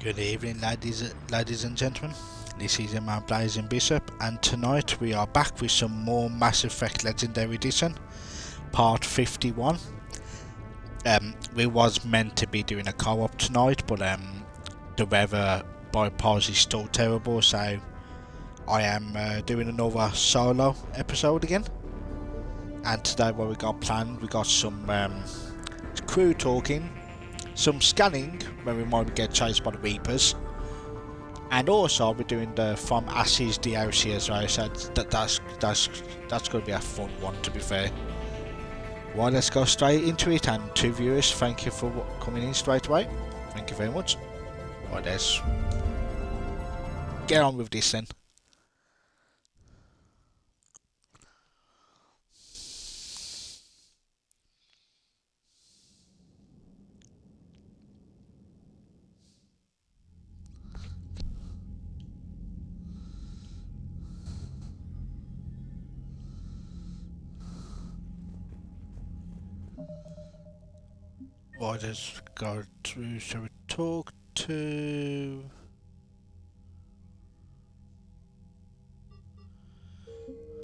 Good evening, ladies and gentlemen. This is Emma Blazing Bishop, and tonight we are back with some more Mass Effect Legendary Edition, part 51. We was meant to be doing a co-op tonight, but the weather by Pause is still terrible, so I am doing another solo episode again. And today, what we got planned, we got some crew talking, some scanning where we might get chased by the Reapers, and also we're doing the From Ashes DLC as well. So that's going to be a fun one, to be fair. Well, let's go straight into it. And to viewers, thank you for coming in straight away. Thank you very much. Right, let's get on with this then. Right, let's go through. Shall we talk to...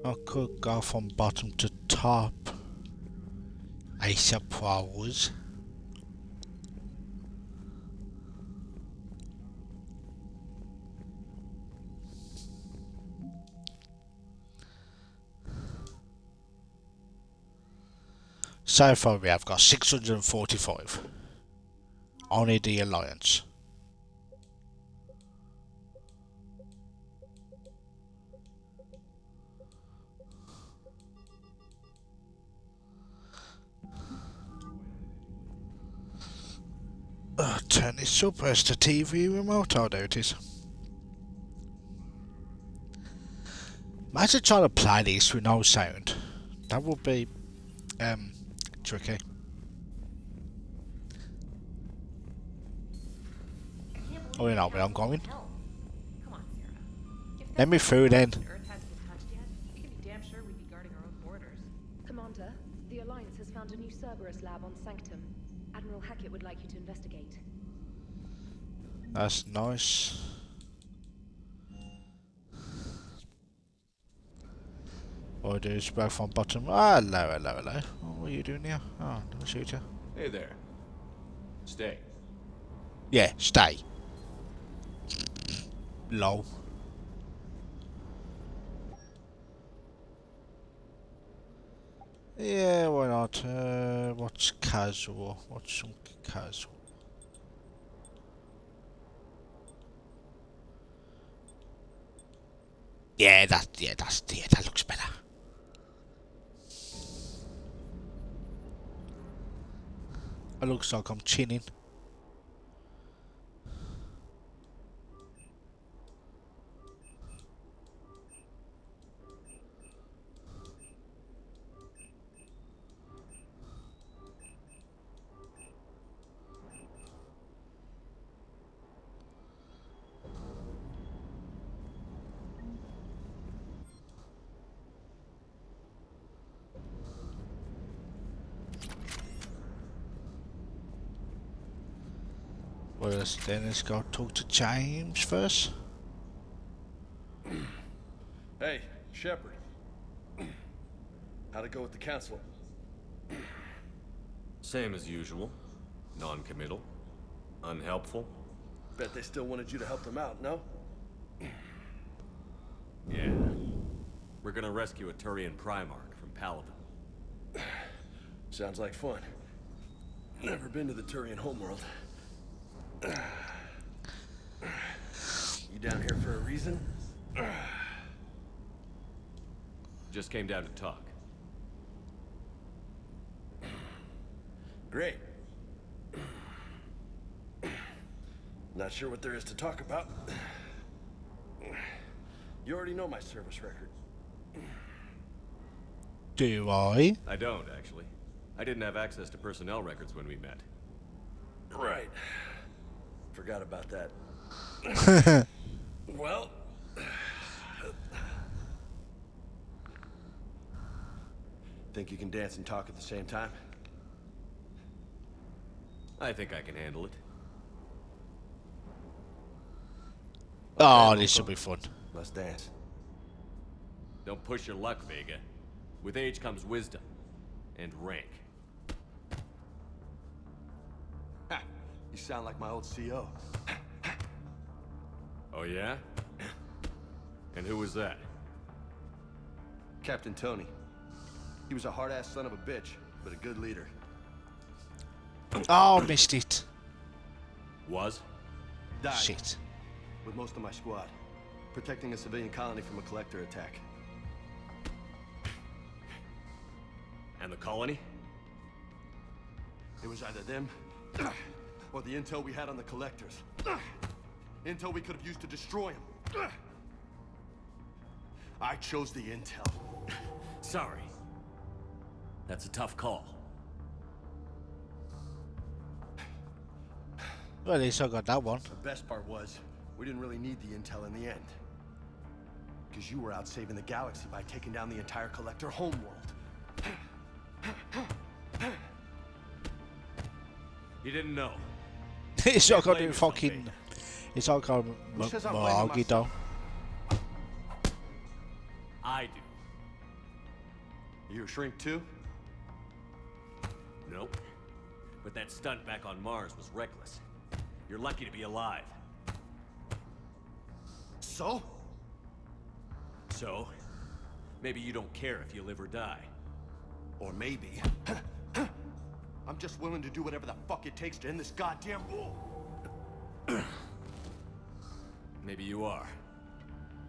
I could go from bottom to top, I suppose. So far we have got 645. Only the Alliance. Turn this up as the TV remote. Oh, there it is. Imagine trying to play this with no sound. That would be tricky. Oh, you know where I'm going. Let me through then. Commander, the Alliance has found a new Cerberus lab on Sanctum. Admiral Hackett would like you to investigate. That's nice. What do is back from bottom. Hello. What are you doing here? Oh, I'll shoot you. Hey there. Stay. Yeah, stay. Lol. Yeah, why not? What's casual? What's some casual? Yeah, that looks better. It looks like I'm chinning. Well, let's go talk to James first. Hey, Shepard. How'd it go with the council? Same as usual. Non-committal. Unhelpful. Bet they still wanted you to help them out, no? Yeah. We're gonna rescue a Turian Primarch from Palaven. Sounds like fun. Never been to the Turian homeworld. You down here for a reason? Just came down to talk. Great. Not sure what there is to talk about. You already know my service record. Do I? I don't, actually. I didn't have access to personnel records when we met. Right. Forgot about that. Well... Think you can dance and talk at the same time? I think I can handle it. Oh, this should be fun. Let's dance. Don't push your luck, Vega. With age comes wisdom. And rank. Ha! You sound like my old CO. Oh yeah? And who was that? Captain Tony. He was a hard-ass son of a bitch, but a good leader. Oh, missed it. Was? Died Shit. with most of my squad, protecting a civilian colony from a collector attack. And the colony? It was either them, or the intel we had on the collectors. Intel we could have used to destroy them. I chose the intel. Sorry. That's a tough call. Well, at least I got that one. The best part was, we didn't really need the intel in the end. Because you were out saving the galaxy by taking down the entire collector homeworld. You didn't know. It's all got blame to yourself, fucking. Vega. It's all got Who says I'm blaming Margie though. I do. You a shrink too? Nope. But that stunt back on Mars was reckless. You're lucky to be alive. So? So, maybe you don't care if you live or die. Or maybe... I'm just willing to do whatever the fuck it takes to end this goddamn war. Maybe you are.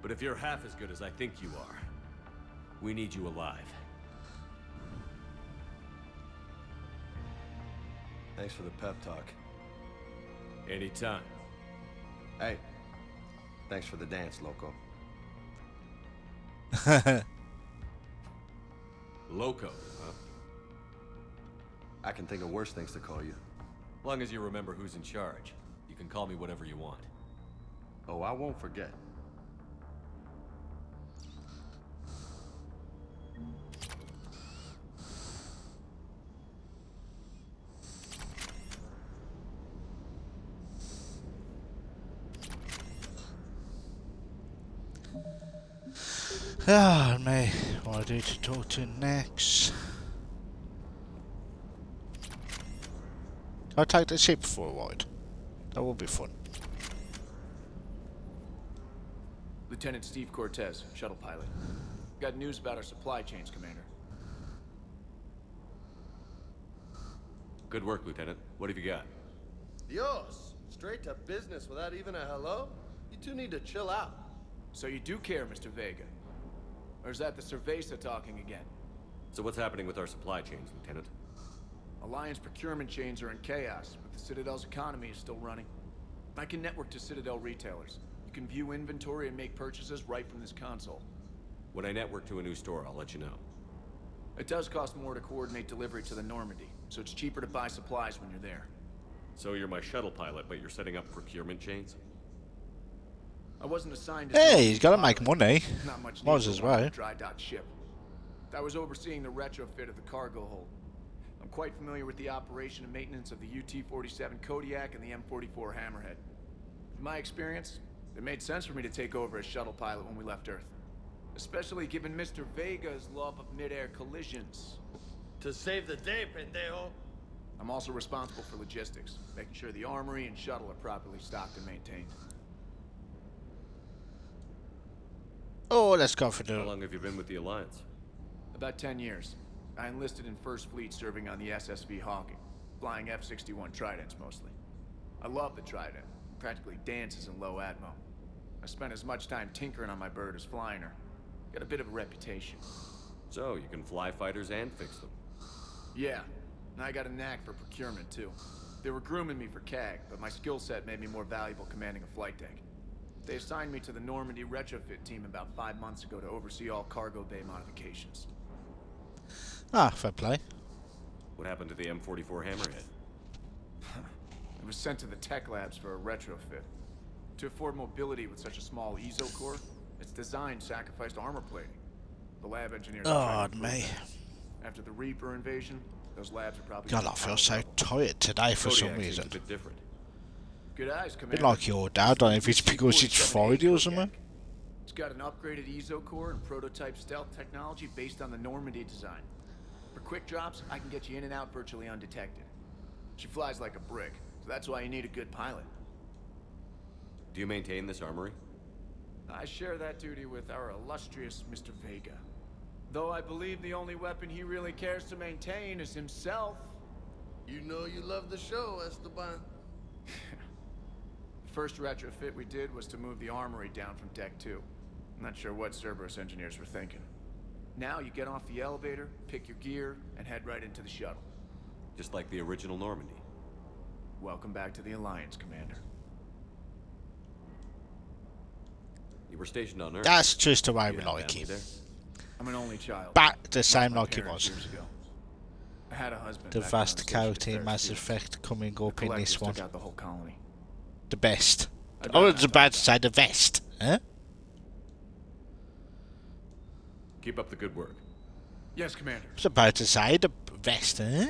But if you're half as good as I think you are, we need you alive. Thanks for the pep talk. Anytime. Hey, thanks for the dance, Loco. Loco, huh? I can think of worse things to call you. Long as you remember who's in charge, you can call me whatever you want. Oh, I won't forget. Ah, me. What do to talk to next? I'll take the ship for a ride. That will be fun. Lieutenant Steve Cortez, shuttle pilot. Got news about our supply chains, Commander. Good work, Lieutenant. What have you got? Dios, straight to business without even a hello? You two need to chill out. So you do care, Mr. Vega? Or is that the Cerveza talking again? So what's happening with our supply chains, Lieutenant? Alliance procurement chains are in chaos, but the Citadel's economy is still running. I can network to Citadel retailers. You can view inventory and make purchases right from this console. When I network to a new store, I'll let you know. It does cost more to coordinate delivery to the Normandy, so it's cheaper to buy supplies when you're there. So you're my shuttle pilot, but you're setting up procurement chains? I wasn't assigned to... Hey, he's got to make money. Not much Might need as for well. a dry dock ship. I was overseeing the retrofit of the cargo hold. I'm quite familiar with the operation and maintenance of the UT-47 Kodiak and the M44 Hammerhead. In my experience, it made sense for me to take over as shuttle pilot when we left Earth. Especially given Mr. Vega's love of mid-air collisions. To save the day, pendejo. I'm also responsible for logistics, making sure the armory and shuttle are properly stocked and maintained. Oh, let's go for How the. long have you been with the Alliance? About 10 years. I enlisted in First Fleet serving on the SSV Hawking, flying F-61 Tridents mostly. I love the Trident, practically dances in low atmo. I spent as much time tinkering on my bird as flying her. Got a bit of a reputation. So, you can fly fighters and fix them. Yeah, and I got a knack for procurement too. They were grooming me for CAG, but my skill set made me more valuable commanding a flight deck. They assigned me to the Normandy retrofit team about 5 months ago to oversee all cargo bay modifications. Ah, fair play. What happened to the M44 Hammerhead? It was sent to the tech labs for a retrofit. To afford mobility with such a small ESO core, its design sacrificed armor plating. The lab engineers are trying to improve me. that. After the Reaper invasion, those labs are probably... God, I feel so tired today for some Kodiak seems reason. a bit different. Good eyes, A Commander. bit like your dad. I don't know if it's because it's Friday or something. It's got an upgraded EZO core and prototype stealth technology based on the Normandy design. For quick drops, I can get you in and out virtually undetected. She flies like a brick, so that's why you need a good pilot. Do you maintain this armory? I share that duty with our illustrious Mr. Vega. Though I believe the only weapon he really cares to maintain is himself. You know you love the show, Esteban. The first retrofit we did was to move the armory down from Deck 2. I'm not sure what Cerberus engineers were thinking. Now you get off the elevator, pick your gear, and head right into the shuttle. Just like the original Normandy. Welcome back to the Alliance, Commander. You were stationed on Earth. That's just the way You we have like family him. there? I'm an only child. Back the Lost same my like he parents was. years ago. I had a husband. The back when I vast was stationed at character in Ferris Mass Field. Effect coming The up in this Collectors one. took out the whole colony. The best. I'd I rather was not about talk to say the best. Huh? Keep up the good work. Yes, Commander. I was about to say the best. Huh?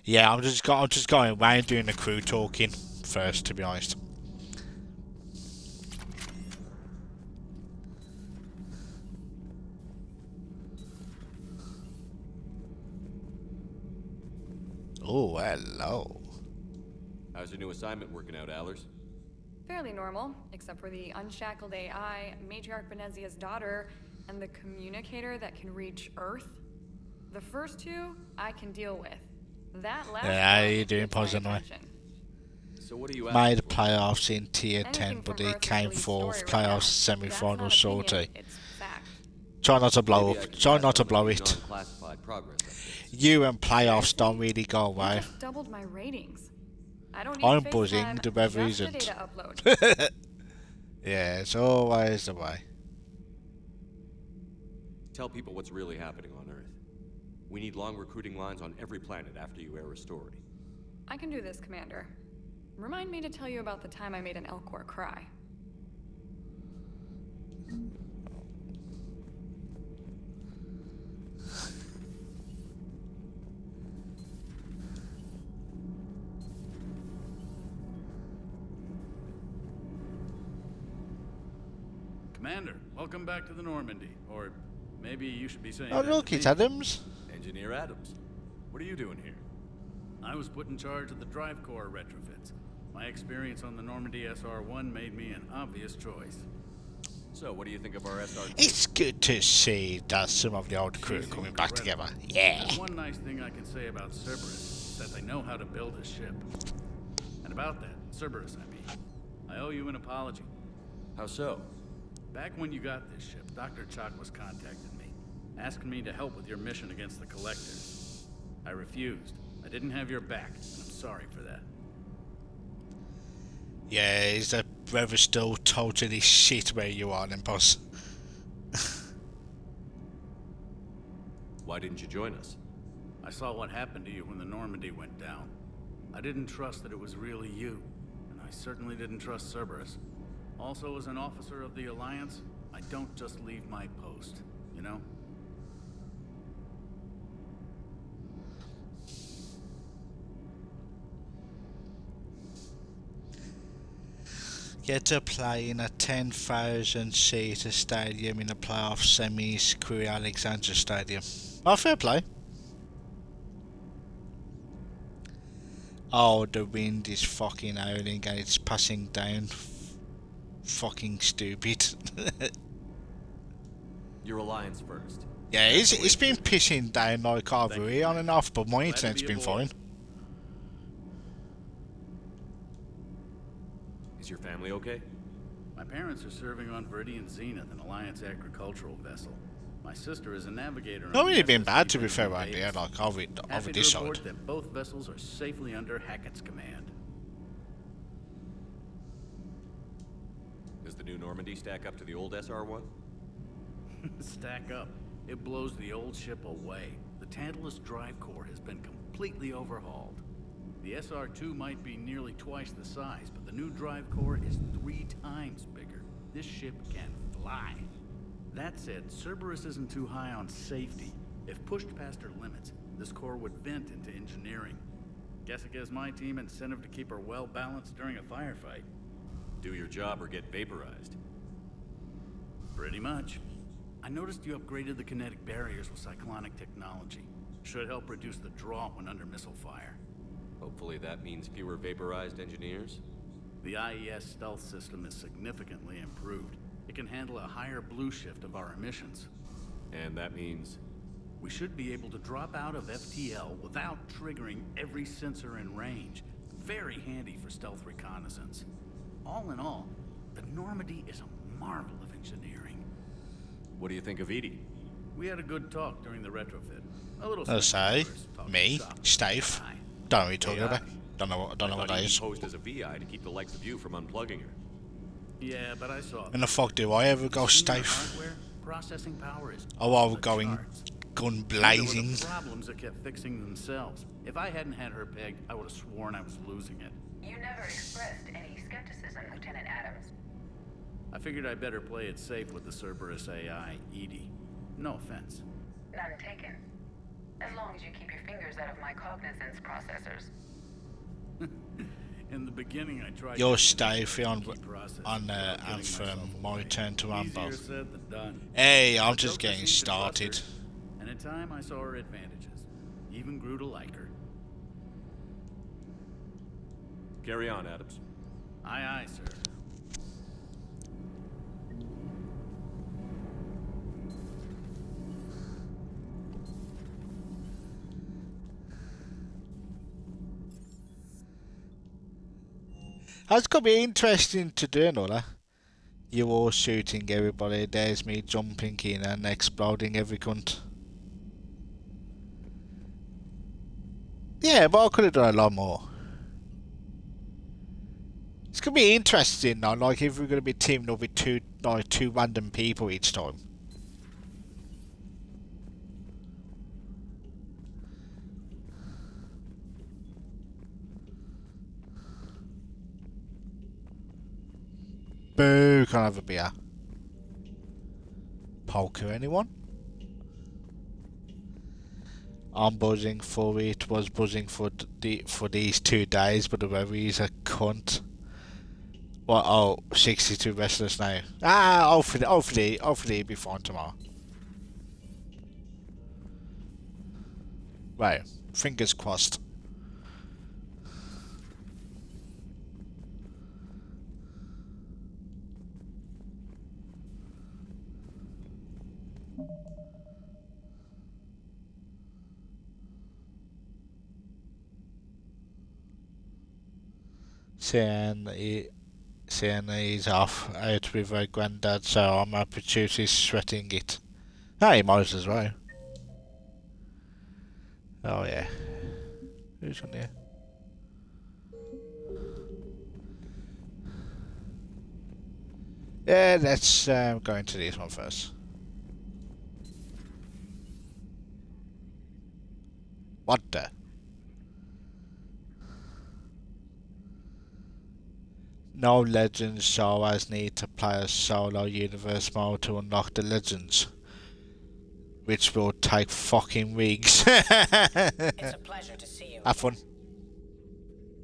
Yeah, I'm just going away and doing the crew talking first, to be honest. Oh, hello. How's your new assignment working out, Allers? Fairly normal, except for the unshackled AI, Matriarch Benezia's daughter, and the communicator that can reach Earth. The first two, I can deal with. That last Yeah, one you doing gets my pause anyway. attention. So what are you Made the asking for? playoffs in tier 10, Anything but from he Earth is came really fourth. story right now. Playoffs, semi-final, That's not sortie. opinion, it's fact. Try not to blow Maybe I up. can Try pass not to on blow the it. non-classified progress updates. You and playoffs don't really go You away. just doubled my ratings. I don't need I'm FaceTime, buzzing, the weather just a isn't. data upload. Yeah, it's always the way. Tell people what's really happening on Earth. We need long recruiting lines on every planet after you air a story. I can do this, Commander. Remind me to tell you about the time I made an Elcor cry. Commander, welcome back to the Normandy. Or maybe you should be saying Oh, that to look, me. it's Adams. Engineer Adams, what are you doing here? I was put in charge of the drive core retrofits. My experience on the Normandy SR-1 made me an obvious choice. So, what do you think of our SR? It's good to see that some of the old crew She's coming back incredible. together. Yeah. There's one nice thing I can say about Cerberus, is that they know how to build a ship. And about that, Cerberus, I mean, I owe you an apology. How so? Back when you got this ship, Dr. Chakwas contacted me, asking me to help with your mission against the Collectors. I refused. I didn't have your back, and I'm sorry for that. Yeah, is the weather still totally shit where you are then, boss? Why didn't you join us? I saw what happened to you when the Normandy went down. I didn't trust that it was really you, and I certainly didn't trust Cerberus. Also, as an officer of the Alliance, I don't just leave my post, you know? Get to play in a 10,000 seater stadium in a playoff semis, Crewe Alexandra Stadium. Oh, fair play. Oh, the wind is fucking howling and it's passing down. Fucking stupid. Your Alliance first. Yeah, it's been pissing down like over here on and off, but my Glad to internet's be been aboard. fine. Is your family okay? My parents are serving on Viridian Zenith, an Alliance agricultural vessel. My sister is a navigator on Not the really been SSC bad to be Viridian fair around Davis. here, like over Happy this to report side. that both vessels are safely under Hackett's command. Does the new Normandy stack up to the old SR-1? Stack up. It blows the old ship away. The Tantalus drive core has been completely overhauled. The SR-2 might be nearly twice the size, but the new drive core is 3 times bigger. This ship can fly. That said, Cerberus isn't too high on safety. If pushed past her limits, this core would vent into engineering. Guess it gives my team incentive to keep her well balanced during a firefight. Do your job or get vaporized. Pretty much. I noticed you upgraded the kinetic barriers with cyclonic technology. Should help reduce the draw when under missile fire. Hopefully that means fewer vaporized engineers. The IES stealth system is significantly improved. It can handle a higher blue shift of our emissions. And that means... We should be able to drop out of FTL without triggering every sensor in range. Very handy for stealth reconnaissance. All in all, the Normandy is a marvel of engineering. What do you think of Edie? We had a good talk during the retrofit. A little... I'll say, talking me, shop. Steve. Aye. Don't know what you're talking AI. about. Don't know what that Edie is. posed as a VI to keep the likes of you from unplugging her. Yeah, but I saw... When the fuck do I ever go, Senior Steve? hardware, processing power is Oh, I off was the going charts. gun These were the blazing. problems that kept fixing themselves. If I hadn't had her pegged, I would have sworn I was losing it. You never expressed any skepticism, Lieutenant Adams. I figured I'd better play it safe with the Cerberus AI, Edie. No offense. None taken. As long as you keep your fingers out of my cognizance processors. In the beginning, I tried... You're to Steve on keep processing on without getting Anthem. myself My away. turn to Rambo. Easier said than done. Hey, I'm But just Joker getting seemed to trust started. her, and in time, I saw her advantages. Even grew to like her. Carry on, Adams. Aye, aye, sir. That's gonna be interesting to do, Nola. You all shooting everybody, there's me jumping in and exploding every cunt. Yeah, but I could have done a lot more. It's gonna be interesting now, like if we're gonna be teaming up with two random people each time. Boo, can't have a beer. Poker, anyone? I'm buzzing for it, was buzzing for these 2 days, but the weather is a cunt. Well, oh, 62 restless now. Hopefully it'll be fine tomorrow. Right, fingers crossed. Sienna is off out with her granddad, so I'm happy she's sweating it. Hey, might as well. Oh yeah. Who's on here? Yeah, let's go into this one first. What the? No legends, so as need to play a solo universe mode to unlock the legends, which will take fucking weeks. It's a pleasure to see you. Have fun.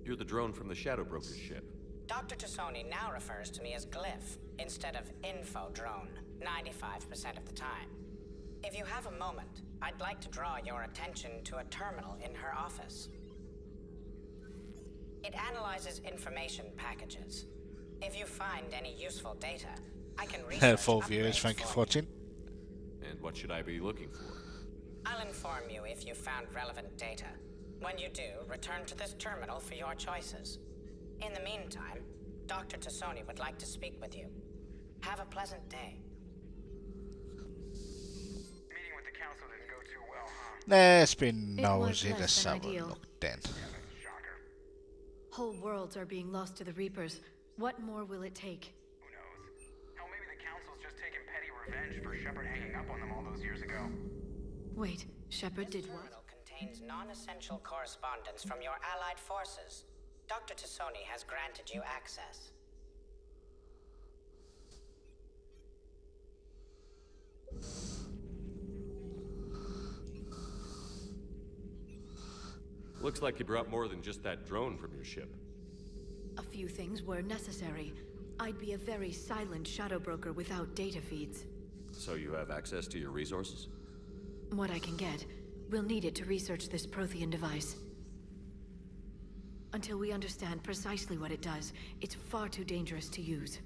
You're the drone from the Shadow Broker's ship. Dr. Tassoni now refers to me as Glyph instead of Info Drone, 95% of the time. If you have a moment, I'd like to draw your attention to a terminal in her office. It analyzes information packages. If you find any useful data, I can research 4 viewers, upgrades thank you for for watching. And what should I be looking for? I'll inform you if you found relevant data. When you do, return to this terminal for your choices. In the meantime, Dr. Tassoni would like to speak with you. Have a pleasant day. Meeting with the council didn't go too well, huh? Let's be nosy, It was let's less have than a ideal. look then. Shocker. Whole worlds are being lost to the Reapers. What more will it take? Who knows? Hell, maybe the council's just taking petty revenge for Shepard hanging up on them all those years ago. Wait, Shepard did what? Terminal contains non-essential correspondence from your allied forces. Dr. Tassoni has granted you access. Looks like you brought more than just that drone from your ship. A few things were necessary. I'd be a very silent shadow broker without data feeds. So you have access to your resources? What I can get. We'll need it to research this Prothean device. Until we understand precisely what it does, it's far too dangerous to use.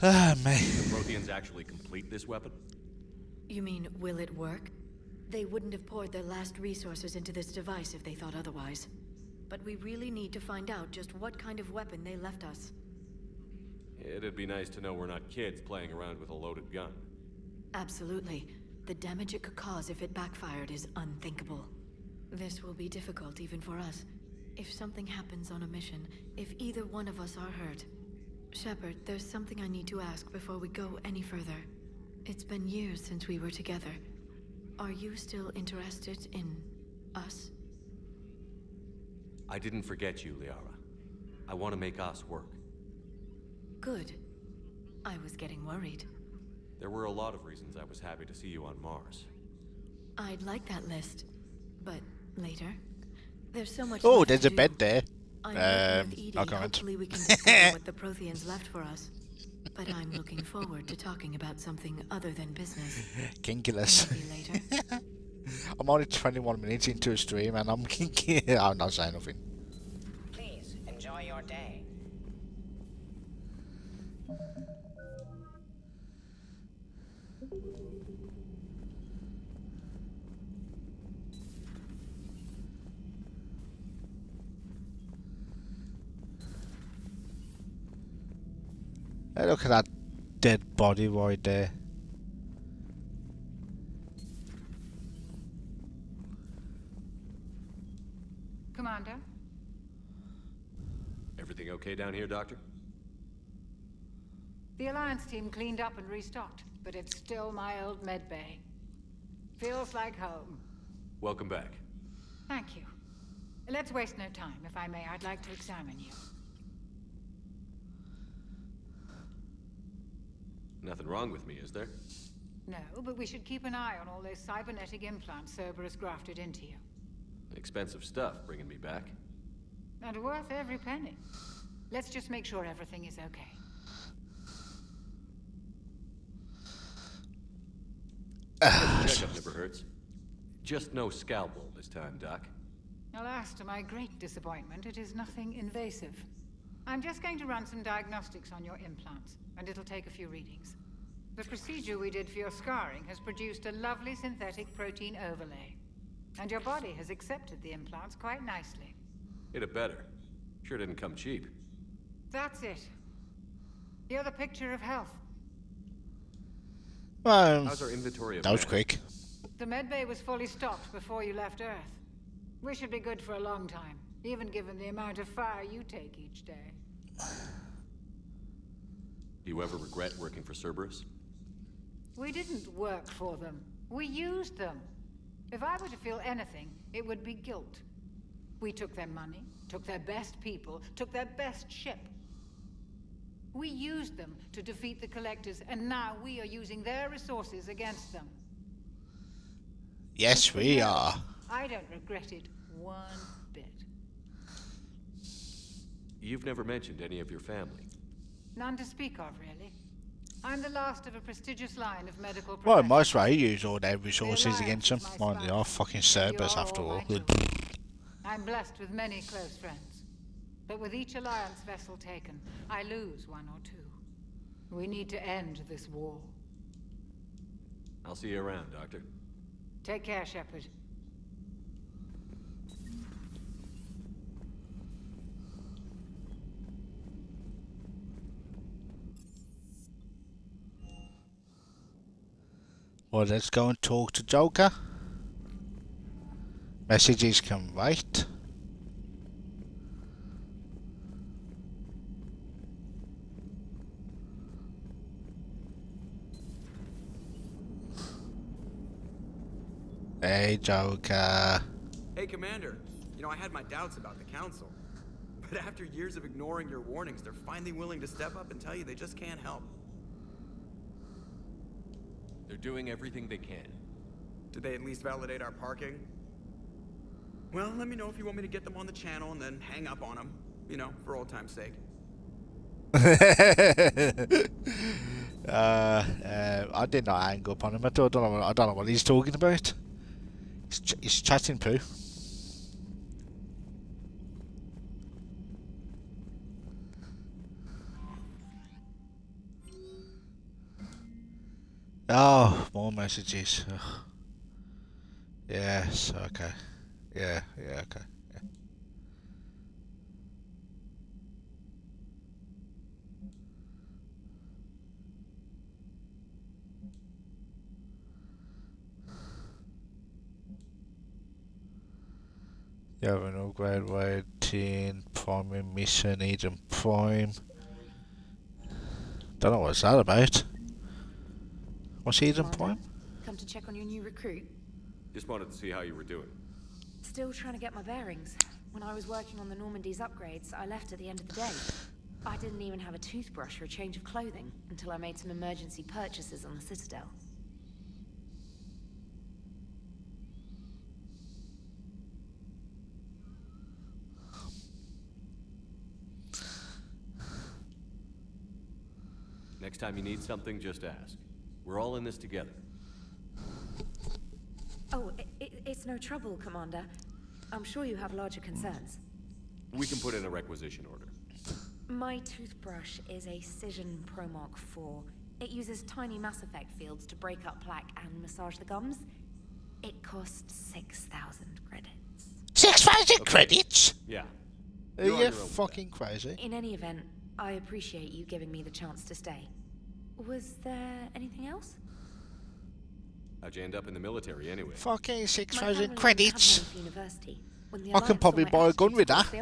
Ah, mate. The Protheans actually complete this weapon? You mean, will it work? They wouldn't have poured their last resources into this device if they thought otherwise. But we really need to find out just what kind of weapon they left us. It'd be nice to know we're not kids playing around with a loaded gun. Absolutely. The damage it could cause if it backfired is unthinkable. This will be difficult even for us. If something happens on a mission, if either one of us are hurt. Shepard, there's something I need to ask before we go any further. It's been years since we were together. Are you still interested in us? I didn't forget you, Liara. I want to make us work. Good. I was getting worried. There were a lot of reasons I was happy to see you on Mars. I'd like that list, but later. There's so much. Oh, left there's to a do. bed there. I'm working with Edie. I'll comment. Hopefully we can discover what the Protheans left for us. But I'm looking forward to talking about something other than business. Kinkuless. Maybe later. I'm only 21 minutes into a stream and I'm kinky. I'm not saying nothing. Please enjoy your day. Hey, look at that dead body right there. Commander? Everything okay down here, Doctor? The Alliance team cleaned up and restocked, but it's still my old med bay. Feels like home. Welcome back. Thank you. Let's waste no time. If I may, I'd like to examine you. Nothing wrong with me, is there? No, but we should keep an eye on all those cybernetic implants Cerberus grafted into you. Expensive stuff bringing me back. And worth every penny. Let's just make sure everything is okay. Checkup never hurts. Just no scalpel this time, Doc. Alas, to my great disappointment, it is nothing invasive. I'm just going to run some diagnostics on your implants, and it'll take a few readings. The procedure we did for your scarring has produced a lovely synthetic protein overlay. And your body has accepted the implants quite nicely. Hit it better. Sure didn't come cheap. That's it. You're the picture of health. How's our inventory of that was meds? quick. The medbay was fully stocked before you left Earth. We should be good for a long time, even given the amount of fire you take each day. Do you ever regret working for Cerberus? We didn't work for them. We used them. If I were to feel anything, it would be guilt. We took their money, took their best people, took their best ship. We used them to defeat the Collectors, and now we are using their resources against them. Yes, we are. I don't regret it one bit. You've never mentioned any of your family. None to speak of, really. I'm the last of a prestigious line of medical Well, professionals. most right, you use all their resources Alliance against them. is my Well, they spouse. are fucking You Cerberus are after all all. my children. I'm blessed with many close friends. But with each Alliance vessel taken, I lose one or two. We need to end this war. I'll see you around, Doctor. Take care, Shepard. Well, let's go and talk to Joker. Messages can write. Hey, Joker. Hey, Commander. You know, I had my doubts about the Council. But after years of ignoring your warnings, they're finally willing to step up and tell you they just can't help. They're doing everything they can. Did they at least validate our parking? Well, let me know if you want me to get them on the channel and then hang up on them. You know, for old time's sake. I did not hang up on him. I don't know what he's talking about. He's chatting poo. Oh, more messages. Ugh. Yes, okay. Yeah, okay. Yeah. You have an upgrade waiting, Prime mission, Eden Prime. Don't know what's that about. What's Eden Prime? Come to check on your new recruit. Just wanted to see how you were doing. Still trying to get my bearings. When I was working on the Normandy's upgrades, I left at the end of the day. I didn't even have a toothbrush or a change of clothing until I made some emergency purchases on the Citadel. Next time you need something, just ask. We're all in this together. Oh, it's no trouble, Commander. I'm sure you have larger concerns. We can put in a requisition order. My toothbrush is a Cision Pro Mark IV. It uses tiny Mass Effect fields to break up plaque and massage the gums. It costs 6,000 credits. 6,000 credits? Yeah. Are you fucking crazy? In any event, I appreciate you giving me the chance to stay. Was there anything else? How'd you end up in the military anyway? Fucking 6,000 credits. I I can probably buy a gun with that.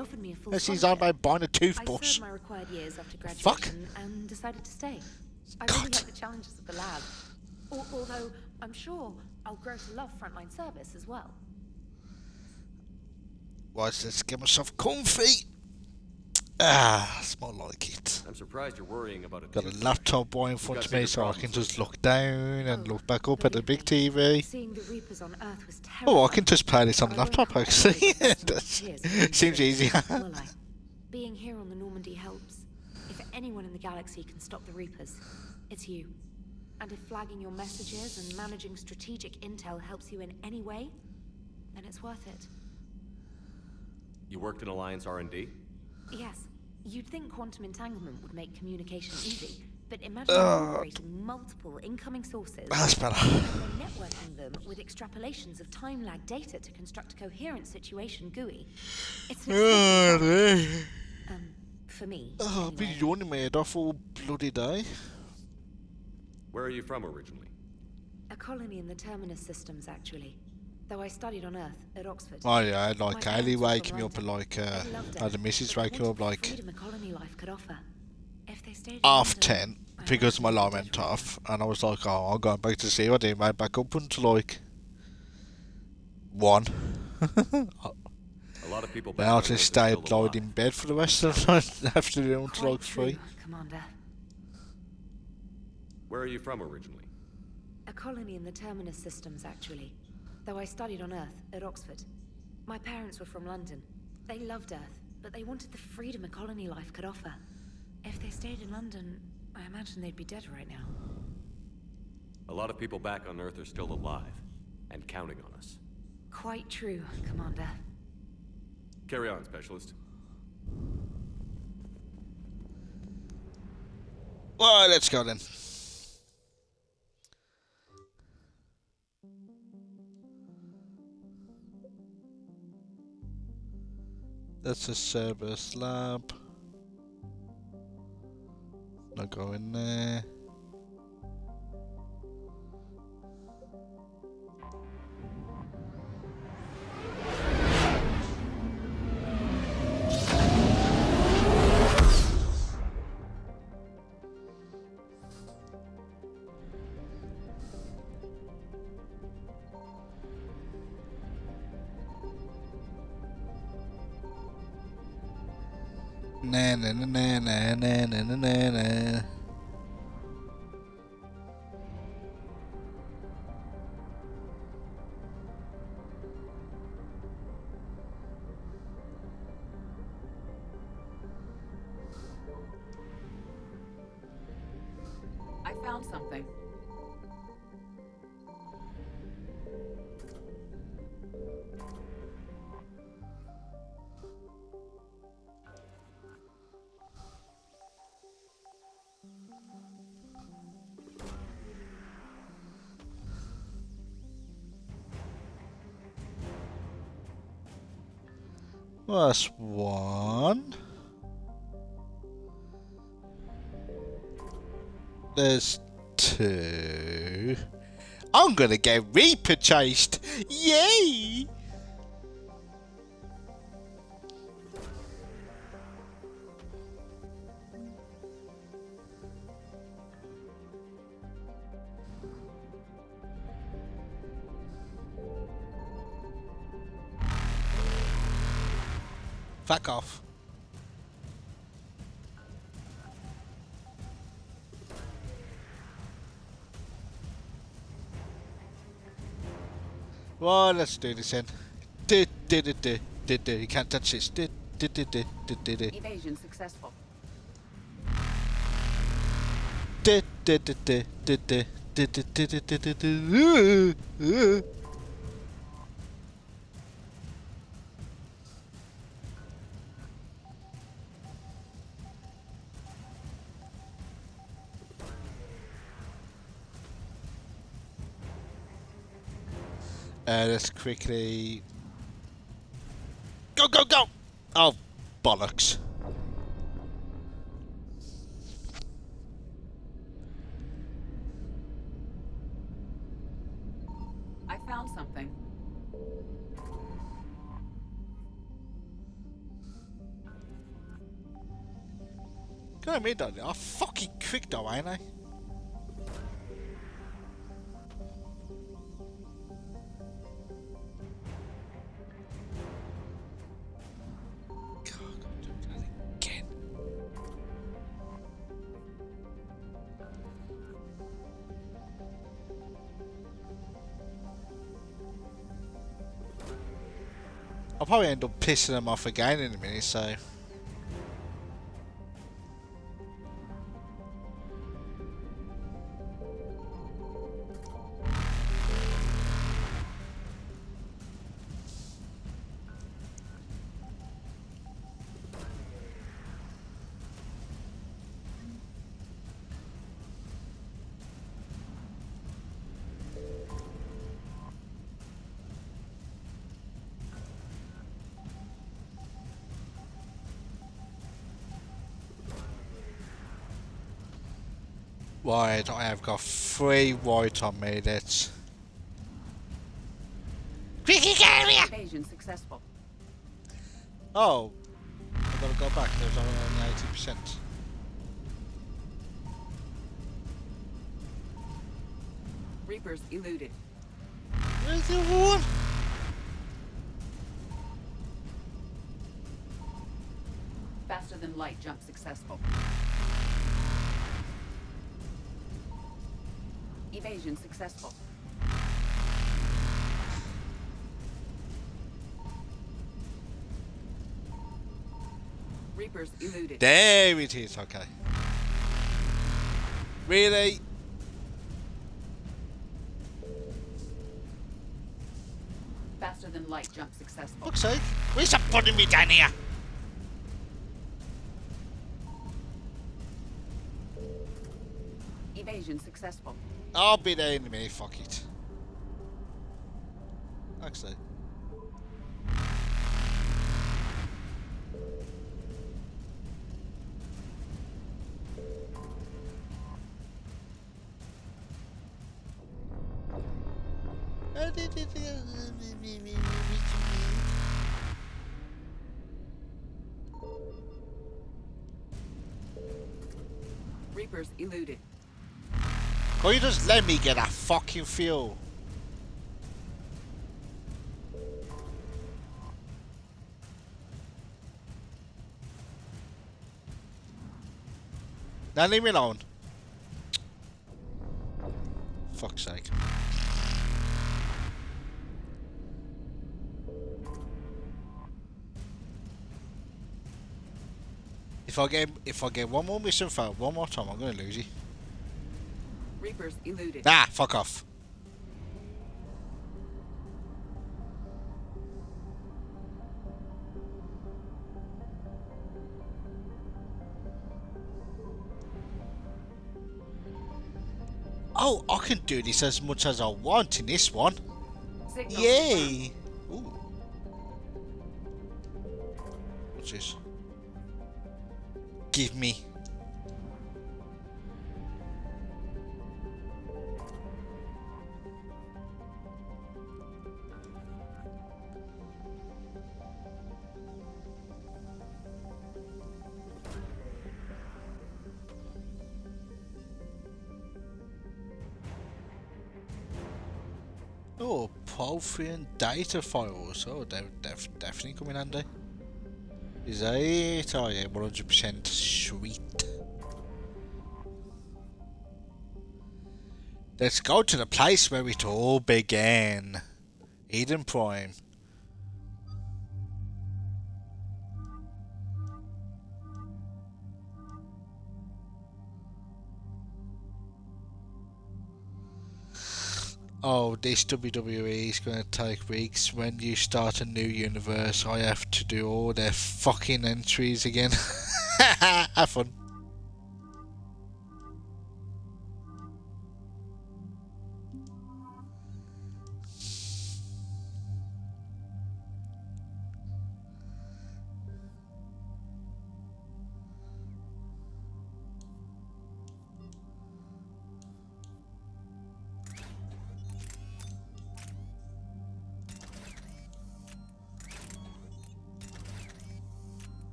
Unless he's on about buying a I toothbrush. served my required years after graduation Fuck. and decided to stay. I really like the challenges of the lab. Although I'm sure I'll grow to love frontline service as well. Right, let's get myself comfy. Ah, it's more like it. I'm surprised you're worrying about it. Got a laptop boy in front of me so I can just look down and look back up at the big TV. Seeing the Reapers on Earth was terrible. Oh, I can just play this on the laptop actually. Seems easy. Being here on the Normandy helps. If anyone in the galaxy can stop the Reapers, it's you. And if flagging your messages and managing strategic intel helps you in any way, then it's worth it. You worked in Alliance R&D? Yes. You'd think quantum entanglement would make communication easy, but imagine incorporating multiple incoming sources That's better. and then networking them with extrapolations of time-lag data to construct a coherent situation GUI. It's an expensive for me. Oh, I've been yawning my head off all bloody day. Where are you from originally? A colony in the Terminus systems, actually. Though I studied on Earth at Oxford. Oh yeah, like My Kaylee parents were waking from me up at London. like, They loved had the Earth, missus but waking wanted up the like freedom a colony life could offer. If they stayed in half London, 10 I because my imagine alarm they'd went be off, and I was like, oh, I'm going back to see what I didn't make back up until like 1. A lot of people back Now I on Earth just are stayed still lied alive. in bed for the rest of the afternoon until Quite like 3. true, Commander. Where are you from originally? A colony in the Terminus systems, actually. Though I studied on Earth at Oxford. My parents were from London. They loved Earth, but they wanted the freedom a colony life could offer. If they stayed in London, I imagine they'd be dead right now. A lot of people back on Earth are still alive, and counting on us. Quite true, Commander. Carry on, Specialist. Well, let's go then. That's a Cerberus lab. Not go in there. Na na na na na na na na na. found something. That's one. There's two. I'm gonna get Reaper chased. Yay! Fuck off. Well, let's do this then. You can't touch this. Evasion successful. Let's quickly go, go, go! Oh, bollocks. I found something. Gonna me done. I'm fucking quick though, ain't I? I'll probably end up pissing them off again in a minute, so... Right, I have got 3 white on me, let's... Quickly get out of here! Evasion successful. Oh, I've got to go back, there's only 80%. Reapers eluded. Where's the other one? Faster than light jump successful. Evasion successful. Reapers eluded. There it is, okay. Really? Faster than light jump successful. Fuck's sake. Where's that putting me down here? Evasion successful. I'll be there in a minute, fuck it. Actually. Reapers eluded. Can you just let me get that fucking fuel? Now leave me alone. Fuck's sake. If I get one more mission for one more time, I'm gonna lose you. Reapers eluded. Nah, fuck off. Oh, I can do this as much as I want in this one. Signal Yay! Ooh. What's this? Give me. Oh, Palfreyan data files. Oh, they're definitely come in handy. Is that it? Oh yeah, 100% sweet. Let's go to the place where it all began. Eden Prime. Oh, this WWE is going to take weeks. When you start a new universe, I have to do all their fucking entries again. Have fun.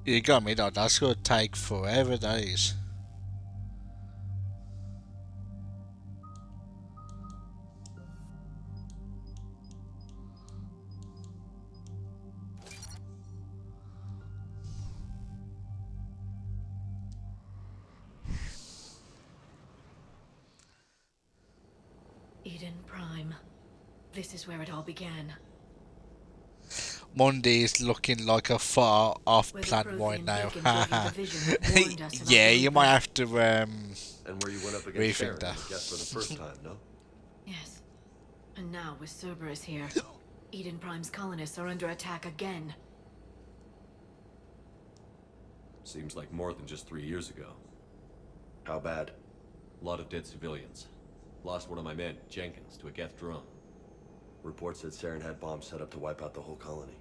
You got me though, that's gonna take forever days. Eden Prime. This is where it all began. Monday is looking like a far off plan right now. Yeah, you might have to And where you went up against Saren, rethink that. I guess for the first time, no? Yes. And now with Cerberus here, Eden Prime's colonists are under attack again. Seems like more than just 3 years ago. How bad? A lot of dead civilians. Lost one of my men, Jenkins, to a Geth drone. Reports said Saren had bombs set up to wipe out the whole colony.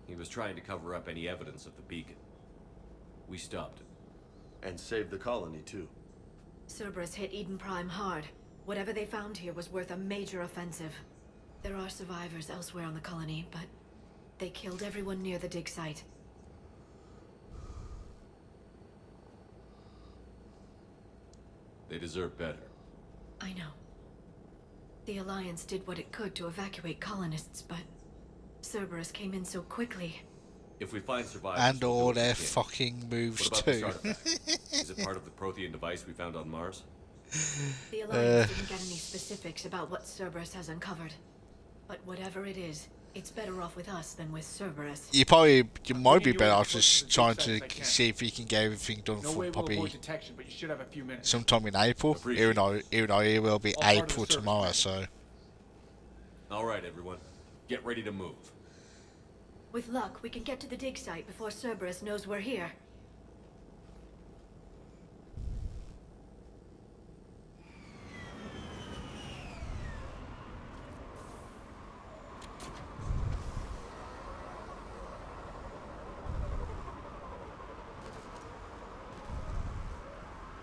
He was trying to cover up any evidence of the beacon. We stopped him. And saved the colony, too. Cerberus hit Eden Prime hard. Whatever they found here was worth a major offensive. There are survivors elsewhere on the colony, but they killed everyone near the dig site. They deserve better. I know. The Alliance did what it could to evacuate colonists, but Cerberus came in so quickly. If we find survivors... And we'll do all what we their can. fucking moves What about too. this artifact? Is it part of the Prothean device we found on Mars? The Alliance didn't get any specifics about what Cerberus has uncovered. But whatever it is, it's better off with us than with Cerberus. You might be you better as off close just to the trying dig to site as I can. see if you can get everything done No for way we'll probably avoid detection, but you should have a few minutes. sometime in April. Even though it will be All part of the April service tomorrow, plan. so All right, everyone. Get ready to move. With luck, we can get to the dig site before Cerberus knows we're here.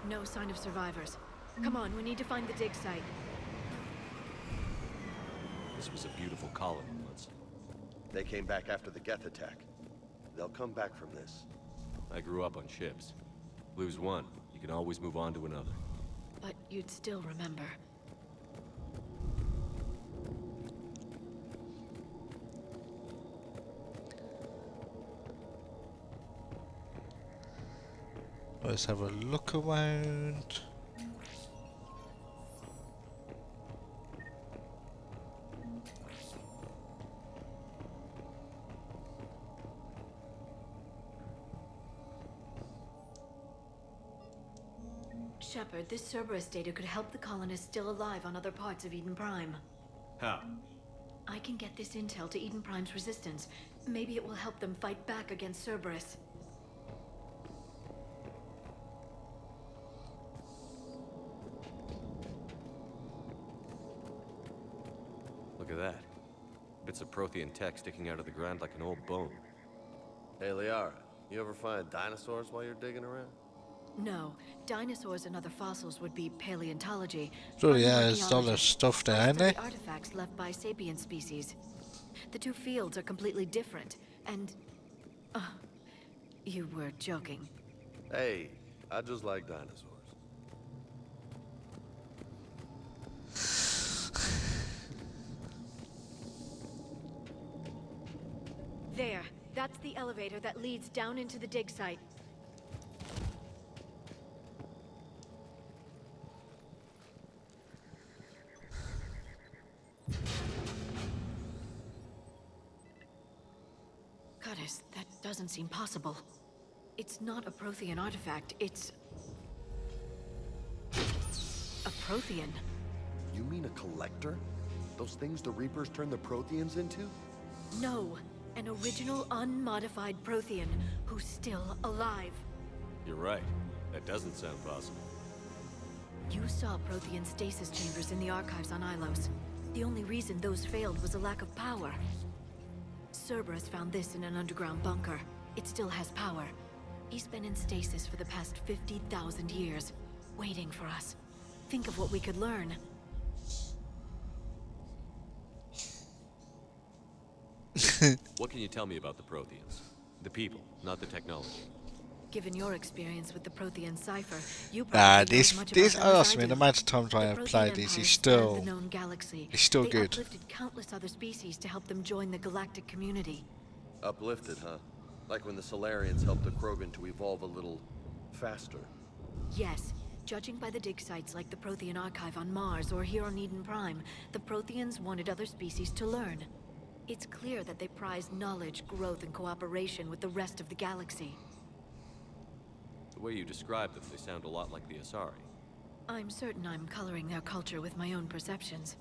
No sign of survivors. Come on, we need to find the dig site. This was a beautiful colony once. They came back after the Geth attack. They'll come back from this. I grew up on ships. Lose one, you can always move on to another. But you'd still remember. Let's have a look around. Shepard, this Cerberus data could help the colonists still alive on other parts of Eden Prime. How? I can get this intel to Eden Prime's resistance. Maybe it will help them fight back against Cerberus. Look at that. Bits of Prothean tech sticking out of the ground like an old bone. Hey, Liara, you ever find dinosaurs while you're digging around? No, dinosaurs and other fossils would be paleontology. So I'm yeah, an there's all this archaeologist. stuff there, I isn't study it? artifacts left by sapient species. The two fields are completely different, and... you were joking. Hey, I just like dinosaurs. There, that's the elevator that leads down into the dig site. Curtis, that doesn't seem possible. It's not a Prothean artifact, it's... a Prothean. You mean a collector? Those things the Reapers turn the Protheans into? No, an original unmodified Prothean who's still alive. You're right. That doesn't sound possible. You saw Prothean stasis chambers in the archives on Ilos. The only reason those failed was a lack of power. Cerberus found this in an underground bunker. It still has power. He's been in stasis for the past 50,000 years, waiting for us. Think of what we could learn. What can you tell me about the Protheans? The people, not the technology. Given your experience with the Prothean cipher, you Nah, probably know as much this about them as asked I me do. the amount of times I The have Prothean played this Empire is spanned still the known galaxy. it's still They good. uplifted countless other species to help them join the galactic community. Uplifted, huh? Like when the Solarians helped the Krogan to evolve a little faster. Yes, judging by the dig sites like the Prothean Archive on Mars or here on Eden Prime, the Protheans wanted other species to learn. It's clear that they prize knowledge, growth, and cooperation with the rest of the galaxy. The way you describe them, they sound a lot like the Asari. I'm certain I'm coloring their culture with my own perceptions.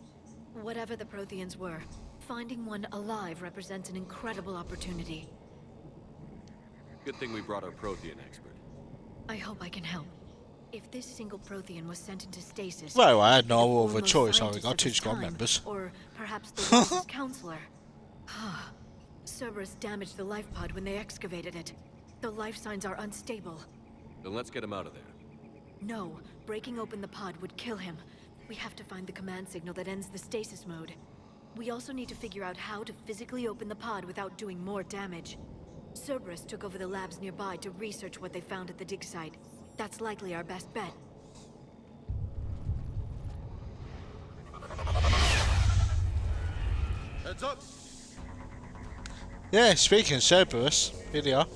Whatever the Protheans were, finding one alive represents an incredible opportunity. Good thing we brought our Prothean expert. I hope I can help. If this single Prothean was sent into stasis... Well, I had the no other foremost choice. I scientist got of two his squad time, members. Or perhaps the wisest counselor. Cerberus damaged the life pod when they excavated it. The life signs are unstable. Then let's get him out of there. No, breaking open the pod would kill him. We have to find the command signal that ends the stasis mode. We also need to figure out how to physically open the pod without doing more damage. Cerberus took over the labs nearby to research what they found at the dig site. That's likely our best bet. Heads up! Yeah, speaking of Cerberus, here they are.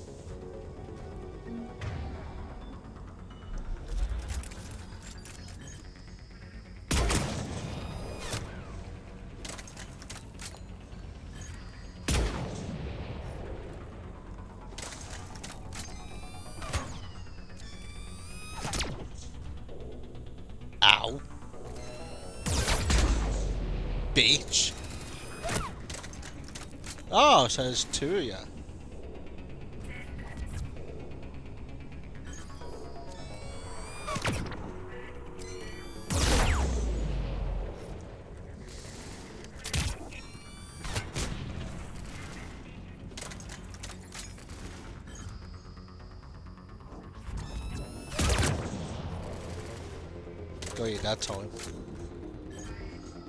Ow. Bitch. Oh, so there's two of you. Got you that time.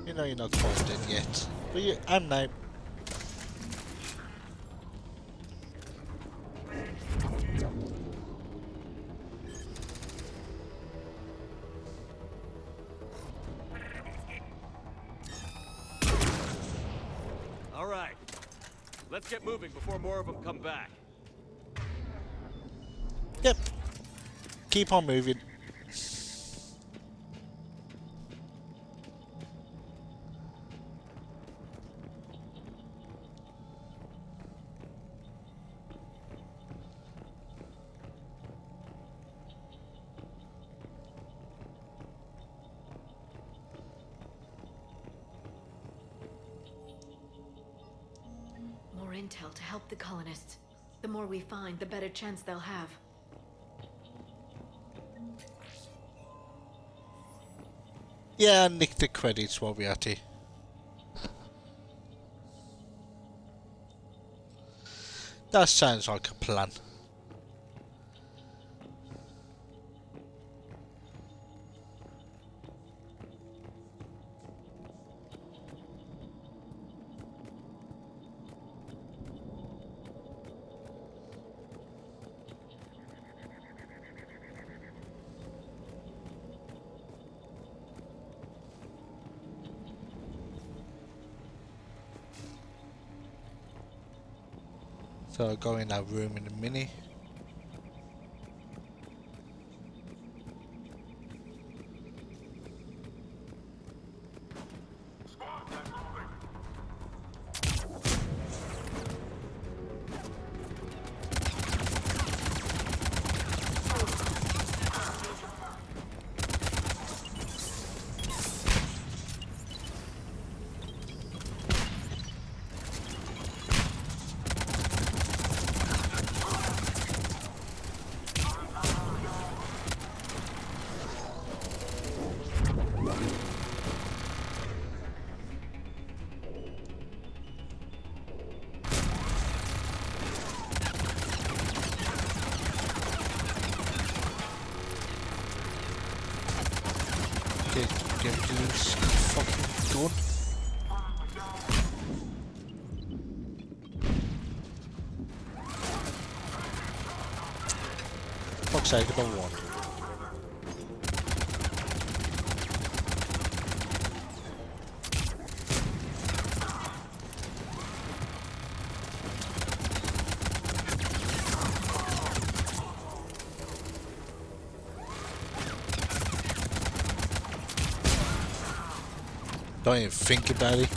You know you're not quite dead yet. But you am now. All right. Let's get moving before more of them come back. Yep. keep on moving. More intel to help the colonists. The more we find, the better chance they'll have. Yeah, nick the credits while we're at it. That sounds like a plan. So I'll go in that room in a minute. Get this fucking gun. Fuck's sake, about one. Don't even think about it.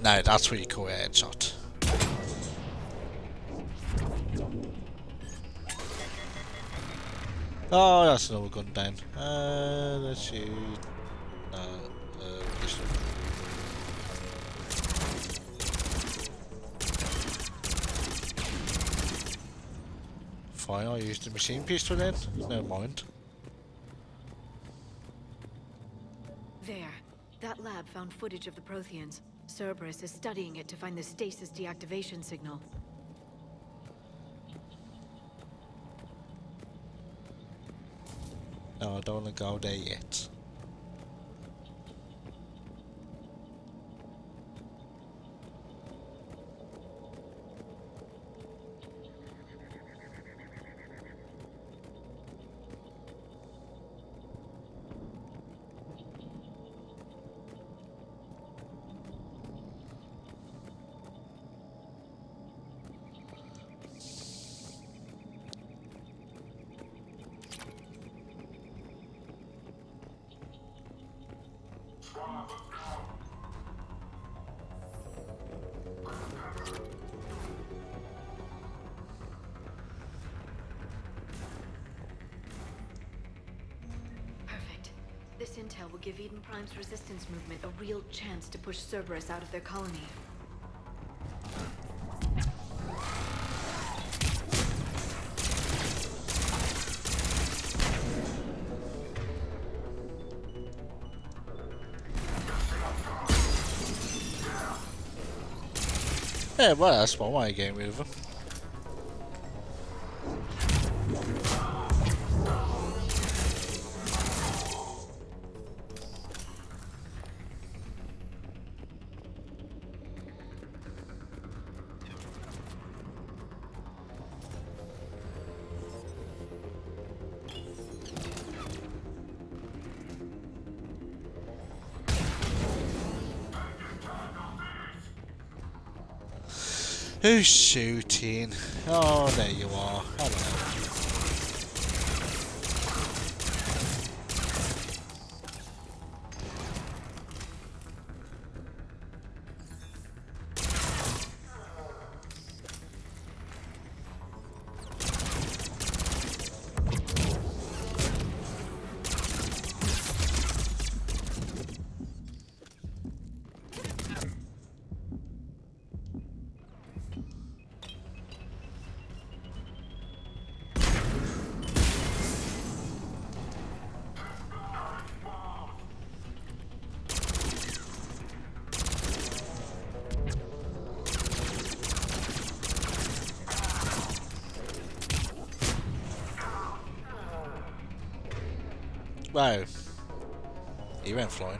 No, that's what you call a headshot. Oh, that's another gun down. Let's shoot. Pistol. Fine, I'll use the machine pistol then. Never mind. There. That lab found footage of the Protheans. Cerberus is studying it to find the stasis deactivation signal. No, I don't want to go there yet. This intel will give Eden Prime's resistance movement a real chance to push Cerberus out of their colony. Yeah, well, that's one way of getting rid of them. Who's shooting? Oh, there you are. Hello. Wow. He went flying.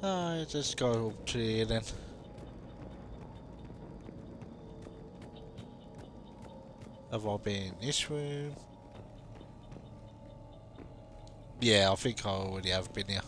I just go up to here then. Have I been in this room? Yeah, I think I already have been here.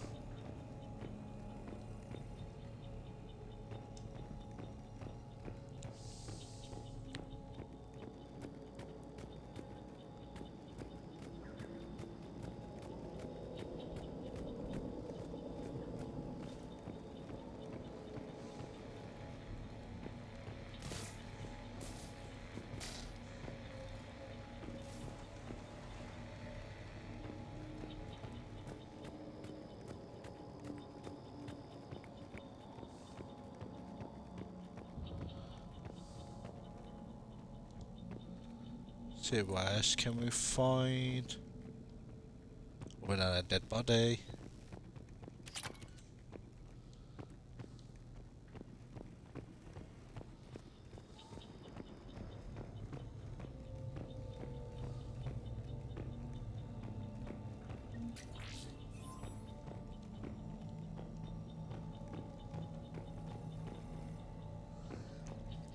See what else can we find? Without a dead body.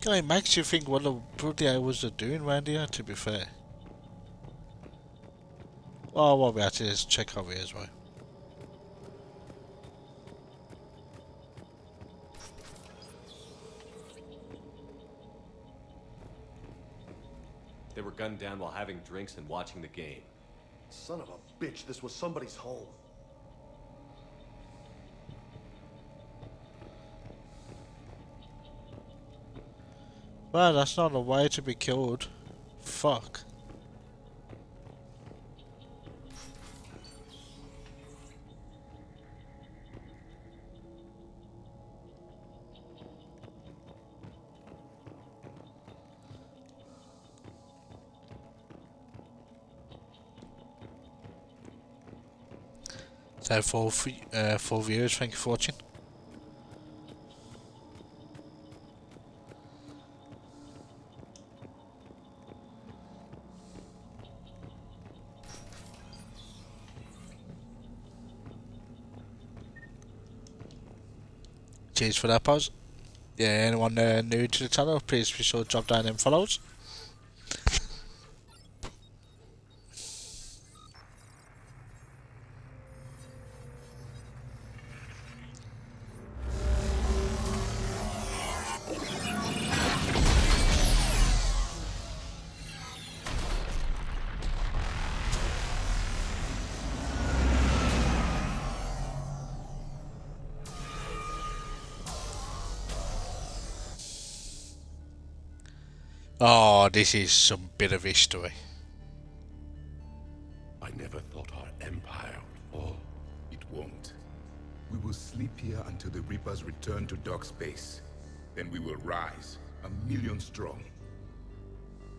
It makes you think what the bloody hell was they doing around here, to be fair. Oh, what we have to do is check over here as well. They were gunned down while having drinks and watching the game. Son of a bitch, this was somebody's home. Well, that's not a way to be killed. Fuck. So for viewers, thank you for watching. Cheers for that, pause. Yeah, anyone new to the channel, please be sure to drop down and follows. Oh, this is some bit of history. I never thought our empire would fall. It won't. We will sleep here until the Reapers return to dark space. Then we will rise, 1,000,000 strong.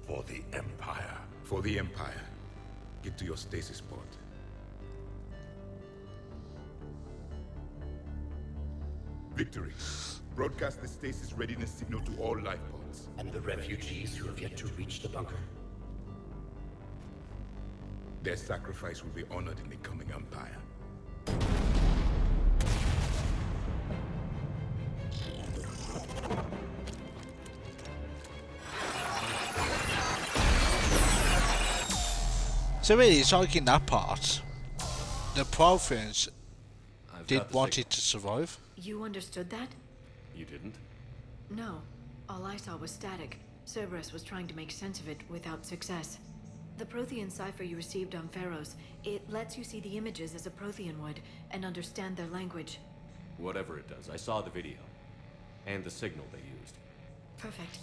For the Empire. For the Empire. Get to your stasis pod. Victory. Broadcast the stasis readiness signal to all life pods. And the refugees who have yet to reach the bunker? Their sacrifice will be honored in the coming Empire. So really, it's like in that part, the Protheans did want it to survive. You understood that? You didn't? No. All I saw was static. Cerberus was trying to make sense of it without success. The Prothean cipher you received on Pharaohs, it lets you see the images as a Prothean would, and understand their language. Whatever it does, I saw the video. And the signal they used. Perfect.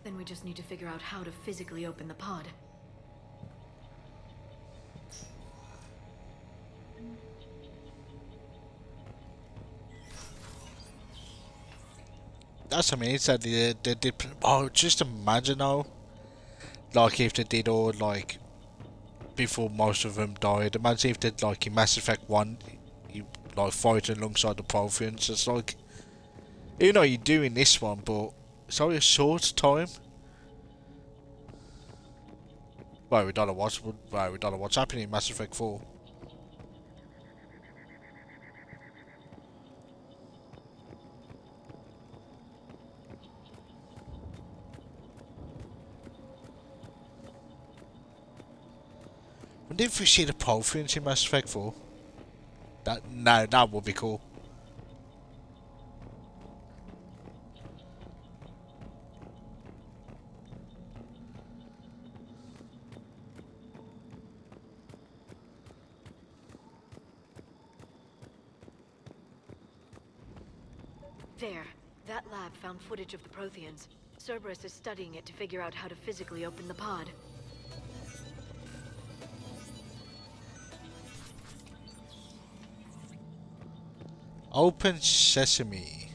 Then we just need to figure out how to physically open the pod. That's what I mean, it's that they did. Oh, just imagine now, like if they did all like before most of them died. Imagine if they did like in Mass Effect 1, you like fighting alongside the Protheans. It's like, you know, you're doing this one, but it's only a short time. Well, we don't know what's happening in Mass Effect 4. Wonder if we see the Protheans in Mass Effect 4. That would be cool. There. That lab found footage of the Protheans. Cerberus is studying it to figure out how to physically open the pod. Open Sesame.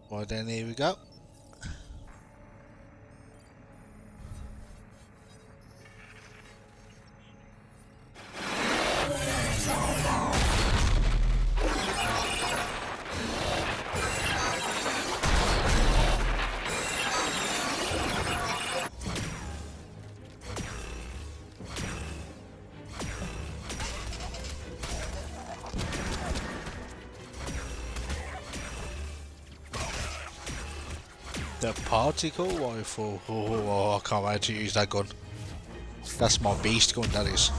Well then, here we go. The particle rifle. Oh, I can't wait to use that gun. That's my beast gun, that is.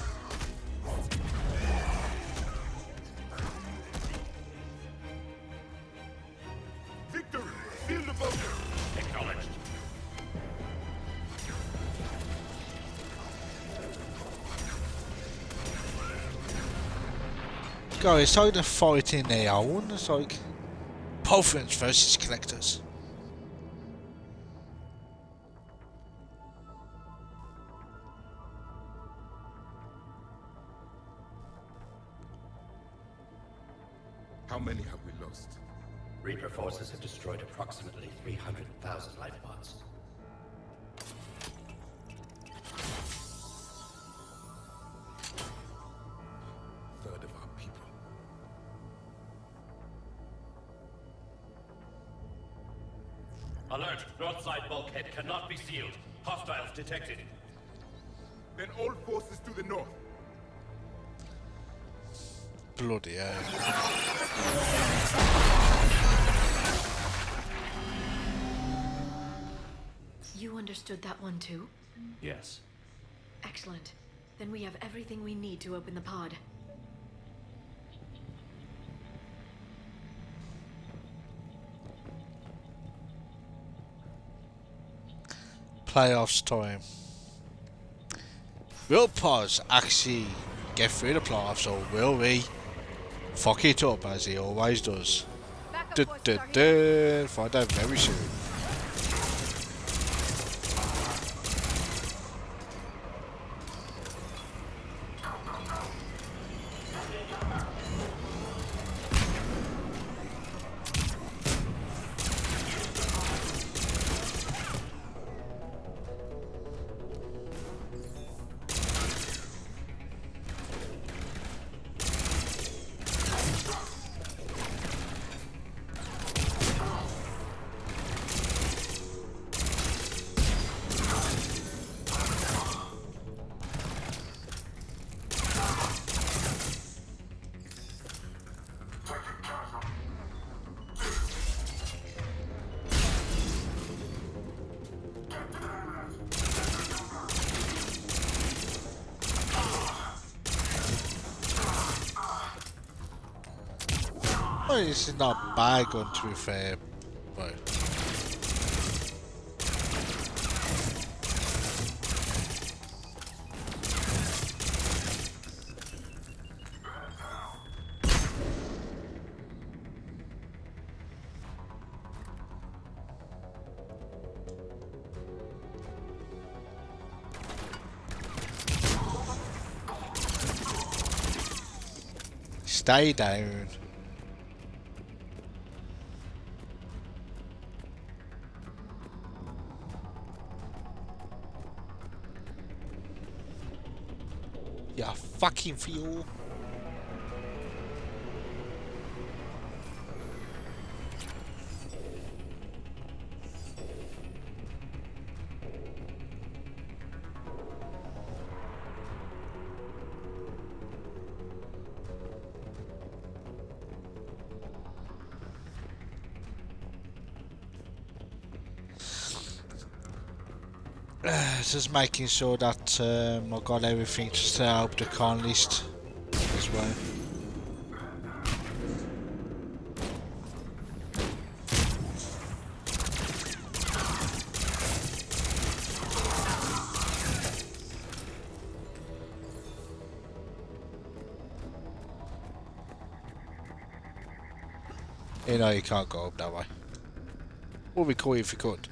Victory! Seal the bunker! Acknowledged. Guys, it's like they're fighting their own. It's like Protheans versus Collectors. How many have we lost? Reaper forces have destroyed approximately 300,000 life pods. Third of our people. Alert! North side bulkhead cannot be sealed. Hostiles detected. Then all forces to the north. Bloody hell. You understood that one too? Yes. Excellent. Then we have everything we need to open the pod. Playoffs time. Will Paz actually get through the playoffs, or will we fuck it up as he always does? Find out very soon. mean, this is not a bad gun to be fair, but... Stay down. Yeah, fucking fuel. Just making sure that I got everything to set up the con list as well. You know you can't go up that way. Would be cool if you could.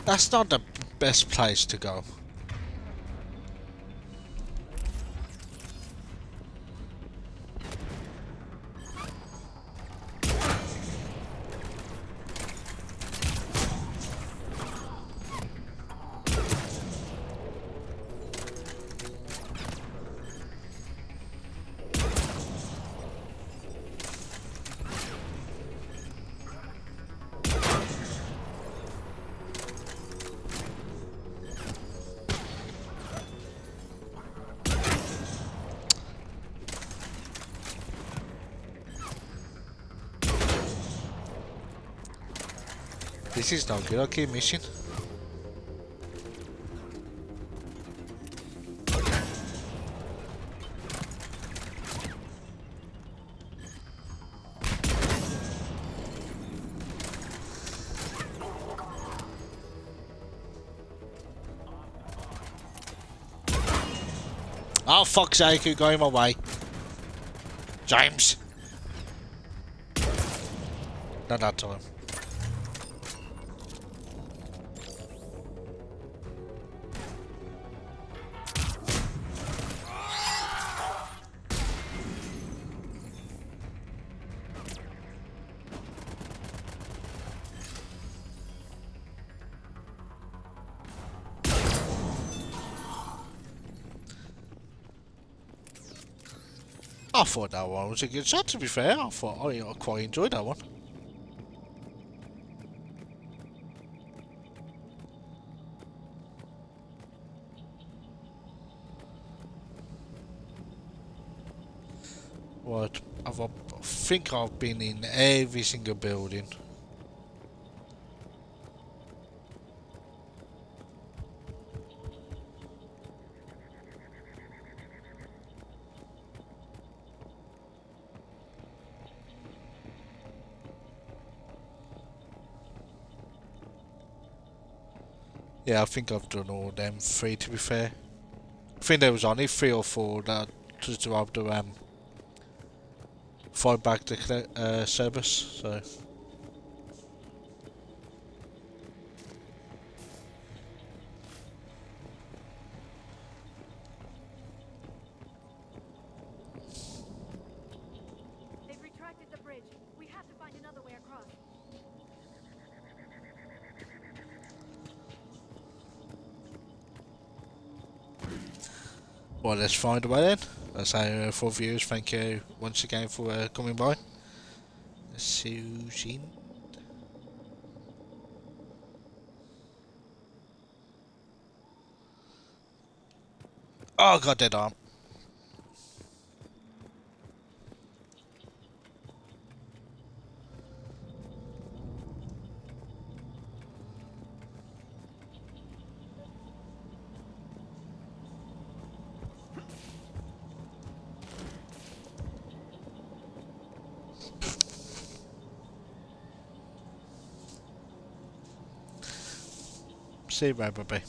That's not the best place to go. This is not good. Okay, mission. Oh fuck's sake, you're going my way. James! Not that time. I thought that one was a good shot, to be fair. I quite enjoyed that one. What? I think I've been in every single building. Yeah, I think I've done all them three, to be fair. I think there was only 3 or 4 that just to have to fight back the Cerberus, so... They've retracted the bridge. We have to find another way across. Well, let's find a way then. That's our for viewers. Thank you once again for coming by. Susan. Oh, God, dead arm. See where we'll be.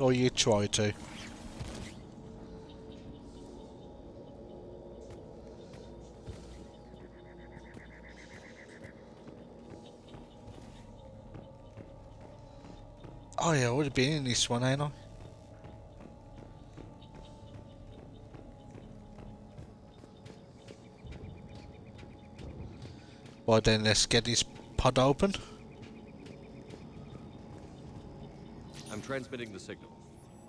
Or you try to. Oh yeah, I would have been in this one, ain't I? Well then, let's get this pod open. I'm transmitting the signal.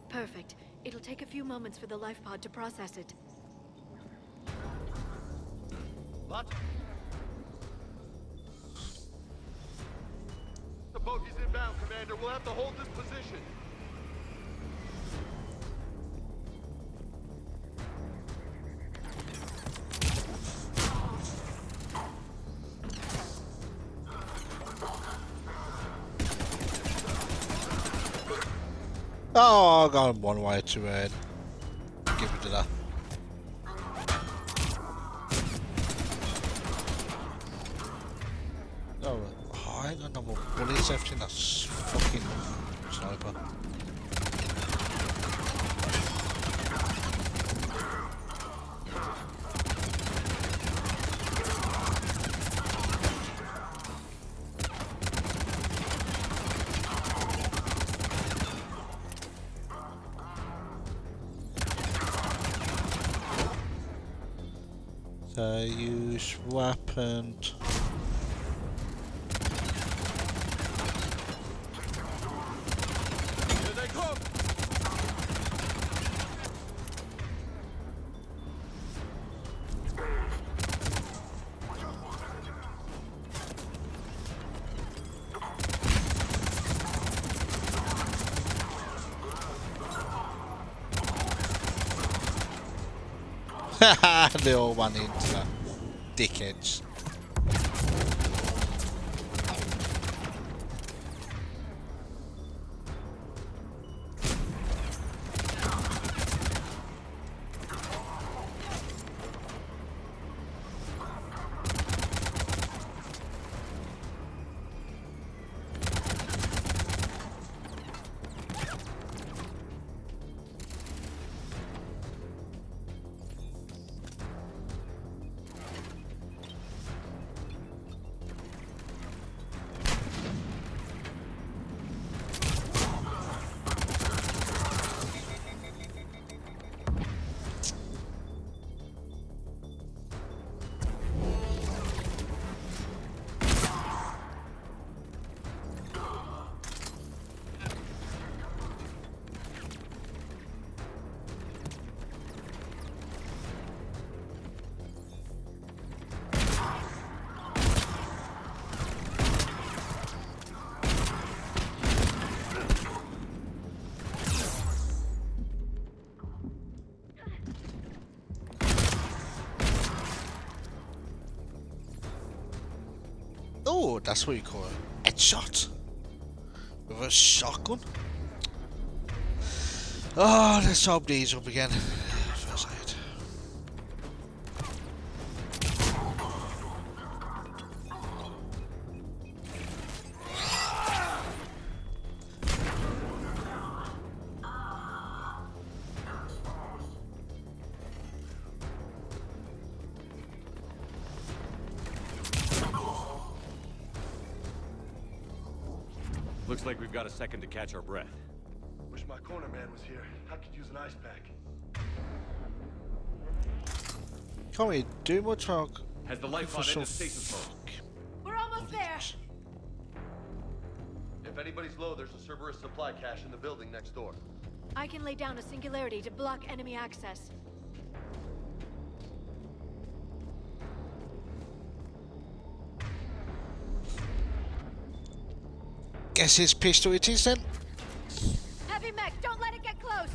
Perfect. It'll take a few moments for the life pod to process it. What? The bogey's inbound, Commander. We'll have to hold this position. Oh, I got one way to give it to that. Oh, I ain't got no more bullets left in that fucking sniper. Use weapon. Here they come! Haha, they all went into that. Dickheads. Oh, that's what you call a headshot with a shotgun. Oh, let's hope these up again. First aid. Looks like we've got a second to catch our breath. Wish my corner man was here. I could use an ice pack. Can't we do much talk? Has the life pod into stasis mode? We're almost there. If anybody's low, there's a Cerberus supply cache in the building next door. I can lay down a singularity to block enemy access. Guess his pistol it is then. Heavy mech, don't let it get close.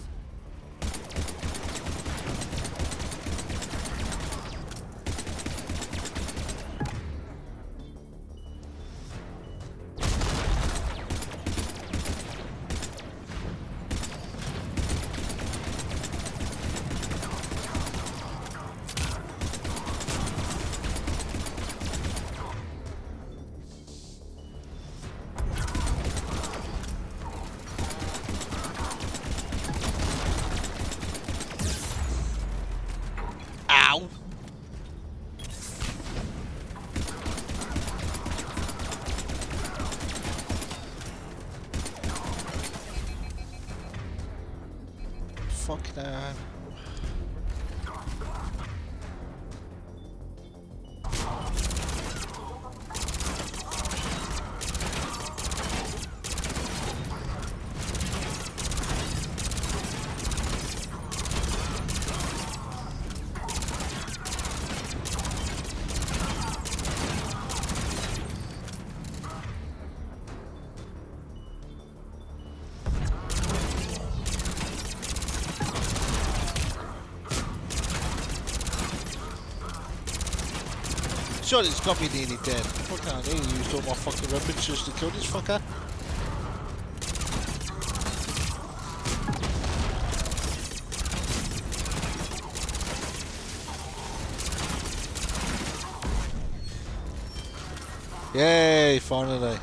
fucking hell. Surely it's got me nearly dead. Fucking I need to use all my fucking weapons just to kill this fucker. Yay, finally.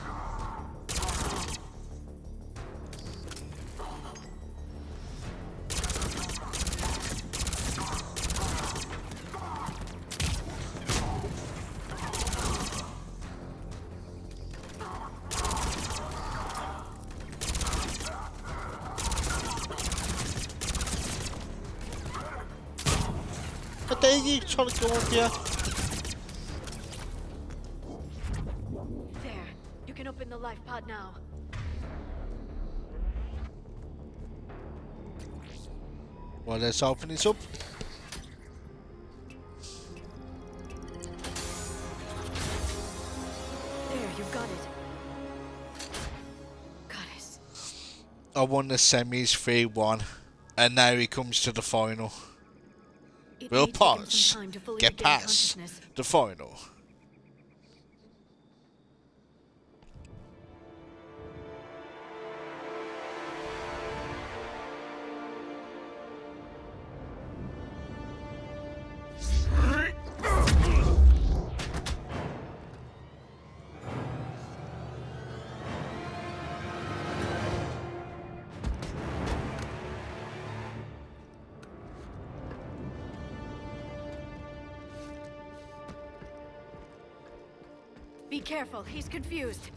What the hell are you trying to go up here? There. You can open the life pod now. Well, let's open this up. There, you've got it. Goddess. I won the semis 3-1, and now he comes to the final. It We'll may take him pause, some time to fully get regain past consciousness. the final. Be careful, he's confused.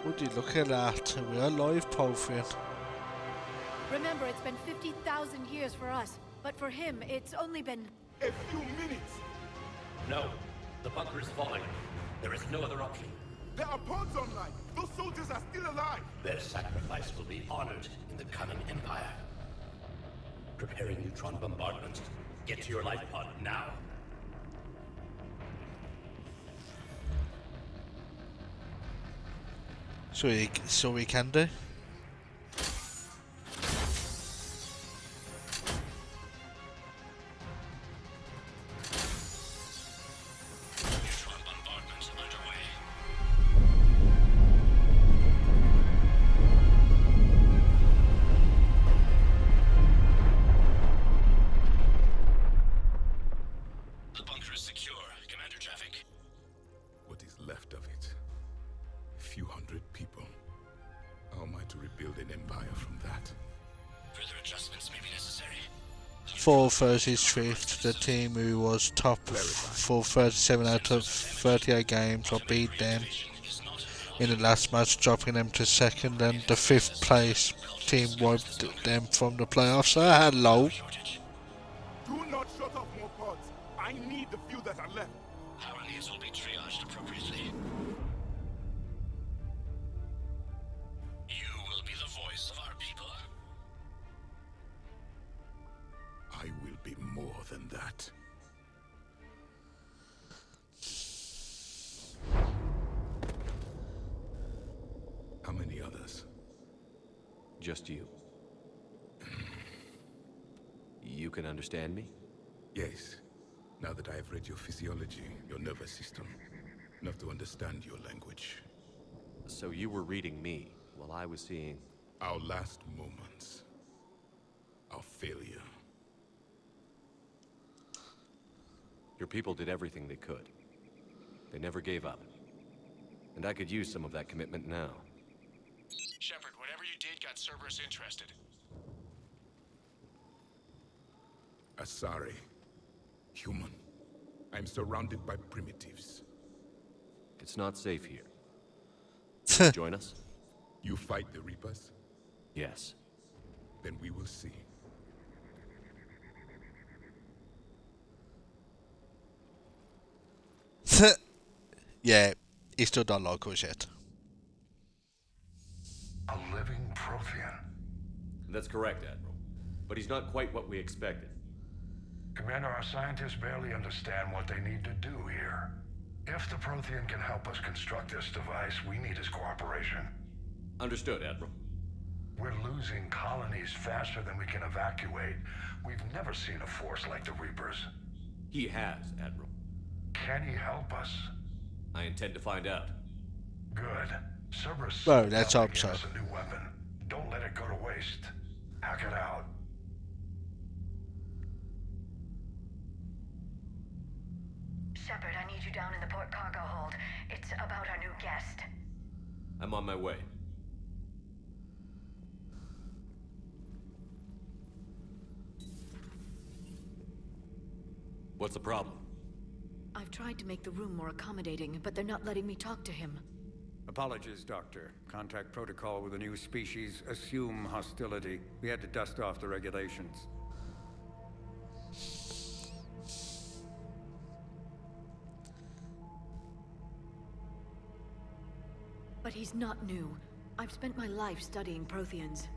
Would you look at that? We're live, Polfrian. Remember, it's been 50,000 years for us, but for him, it's only been... A few minutes! No. The bunker is falling. There is no other option. There are pods online! Those soldiers are still alive! Their sacrifice will be honored in the coming Empire. Preparing neutron bombardment. Get to your life pod now. So we can do. Neutron bombardment underway. The bunker is secure. Commander Traffic. What is left of it? A few hundred people. How am I to rebuild an empire from that? Further adjustments may be necessary. 4 versus 5th, the team who was top for 37 out of 38 games, I beat them in the last match, dropping them to 2nd, and the 5th place team wiped them from the playoffs. Hello. Do not shut off more pods! I need the few that are left! Our needs will be triaged appropriately. You will be the voice of our people. I will be more than that. How many others? Just you. You can understand me? Yes. Now that I have read your physiology, your nervous system, enough to understand your language. So you were reading me while I was seeing... Our last moments. Our failure. Your people did everything they could. They never gave up. And I could use some of that commitment now. Shepard, whatever you did got Cerberus interested. Asari. Human. I'm surrounded by primitives. It's not safe here. Join us? You fight the Reapers? Yes. Then we will see. Yeah, he still don't like us yet. A living Prothean. That's correct, Admiral. But he's not quite what we expected. Commander, our scientists barely understand what they need to do here. If the Prothean can help us construct this device, we need his cooperation. Understood, Admiral. We're losing colonies faster than we can evacuate. We've never seen a force like the Reapers. He has, Admiral. Can he help us? I intend to find out. Good. Cerberus Well, let's hope gave so. us a new weapon. Don't let it go to waste. Hack it out. Shepard, I need you down in the port cargo hold. It's about our new guest. I'm on my way. What's the problem? I've tried to make the room more accommodating, but they're not letting me talk to him. Apologies, Doctor. Contact protocol with a new species. Assume hostility. We had to dust off the regulations. But he's not new. I've spent my life studying Protheans.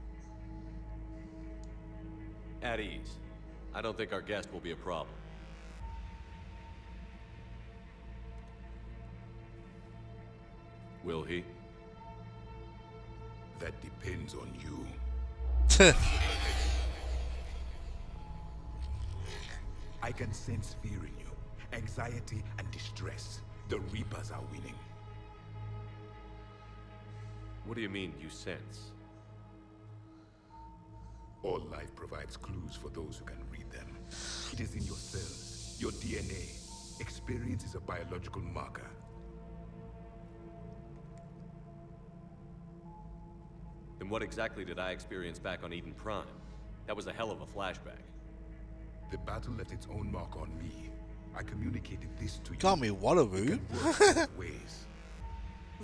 At ease. I don't think our guest will be a problem. Will he? That depends on you. I can sense fear in you, anxiety and distress. The Reapers are winning. What do you mean, you sense? All life provides clues for those who can read them. It is in your cells, your DNA. Experience is a biological marker. Then what exactly did I experience back on Eden Prime? That was a hell of a flashback. The battle left its own mark on me. I communicated this to you. Call me Wallaroo. Ways.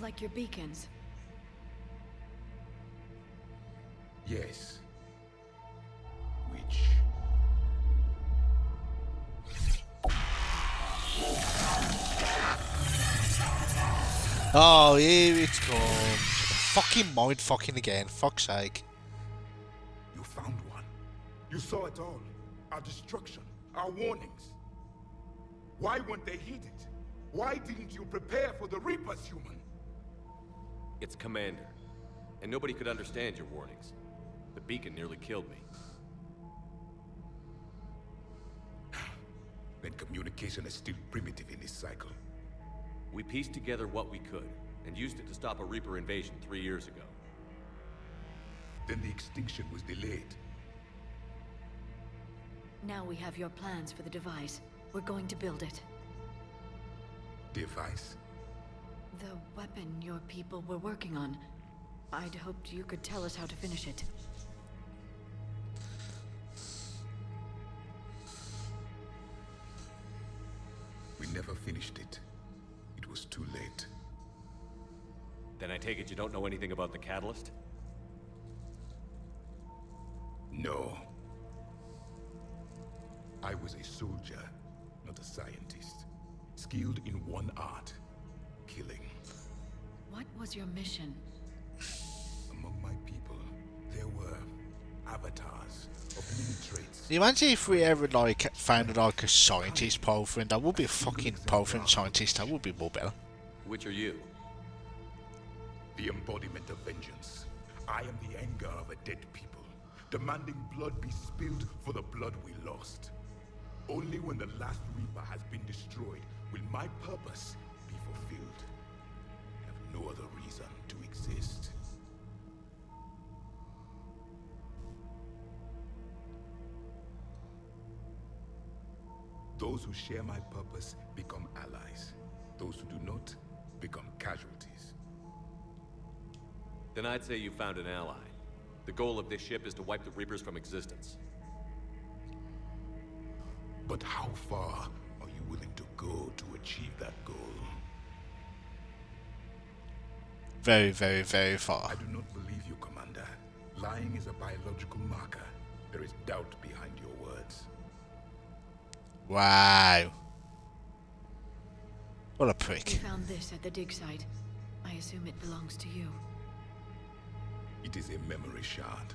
Like your beacons. Yes. Which? Oh, here it comes. Fucking mind fucking again. Fuck's sake. You found one. You saw it all. Our destruction. Our warnings. Why weren't they heeded? Why didn't you prepare for the Reapers, human? It's Commander. And nobody could understand your warnings. The beacon nearly killed me. Then communication is still primitive in this cycle. We pieced together what we could, and used it to stop a Reaper invasion 3 years ago. Then the extinction was delayed. Now we have your plans for the device. We're going to build it. Device? The weapon your people were working on. I'd hoped you could tell us how to finish it. We never finished it. It was too late. Then I take it you don't know anything about the catalyst? No. I was a soldier, not a scientist. Skilled in one art, killing. What was your mission? Among my people, there were avatars of many traits. Imagine if we ever found like a scientist Prothean. That would be a fucking Prothean scientist. That would be more better. Which are you? The embodiment of vengeance. I am the anger of a dead people, demanding blood be spilled for the blood we lost. Only when the last Reaper has been destroyed will my purpose be fulfilled. I have no other reason to exist. Those who share my purpose become allies. Those who do not become casualties. Then I'd say you found an ally. The goal of this ship is to wipe the Reapers from existence. But how far are you willing to go? go to achieve that goal. Very, very, very far. I do not believe you, Commander. Lying is a biological marker. There is doubt behind your words. Wow. What a prick. We found this at the dig site. I assume it belongs to you. It is a memory shard.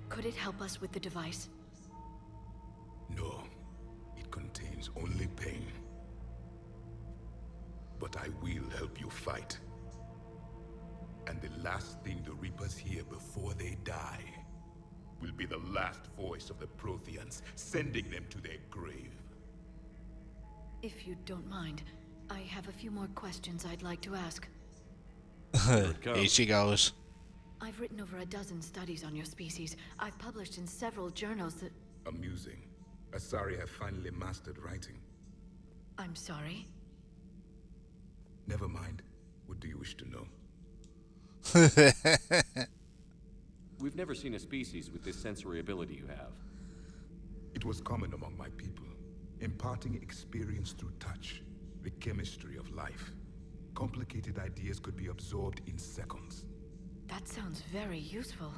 Could it help us with the device? No. It contains only pain. But I will help you fight. And the last thing the Reapers hear before they die will be the last voice of the Protheans, sending them to their grave. If you don't mind, I have a few more questions I'd like to ask. Here she goes. I've written over a dozen studies on your species. I've published in several journals that... Amusing. Asari have finally mastered writing. I'm sorry? Never mind. What do you wish to know? We've never seen a species with this sensory ability you have. It was common among my people, imparting experience through touch, the chemistry of life. Complicated ideas could be absorbed in seconds. That sounds very useful.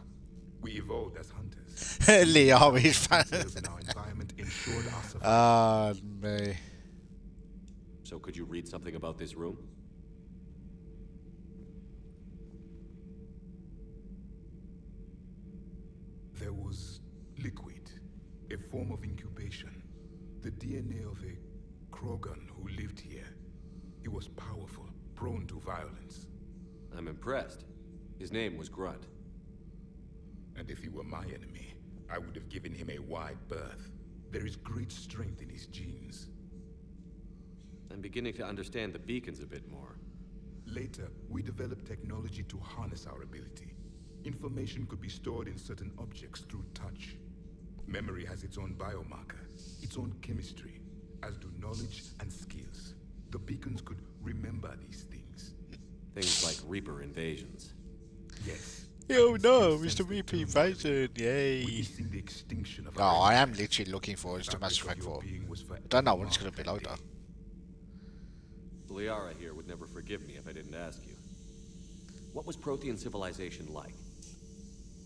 We evolved as hunters. Leo is fan. Our environment ensured our survival. Ah, me. So could you read something about this room? There was liquid, a form of incubation. The DNA of a Krogan who lived here. He was powerful, prone to violence. I'm impressed. His name was Grunt. And if he were my enemy, I would have given him a wide berth. There is great strength in his genes. I'm beginning to understand the beacons a bit more. Later, we developed technology to harness our ability. Information could be stored in certain objects through touch. Memory has its own biomarker, its own chemistry, as do knowledge and skills. The beacons could remember these things. Things like Reaper invasions. Yes. Oh no, Mr. Reaper invasion, yay. The extinction of I am literally looking forward to Mass Effect 4. I don't know when it's going to be like that. Liara here would never forgive me if I didn't ask you. What was Prothean civilization like?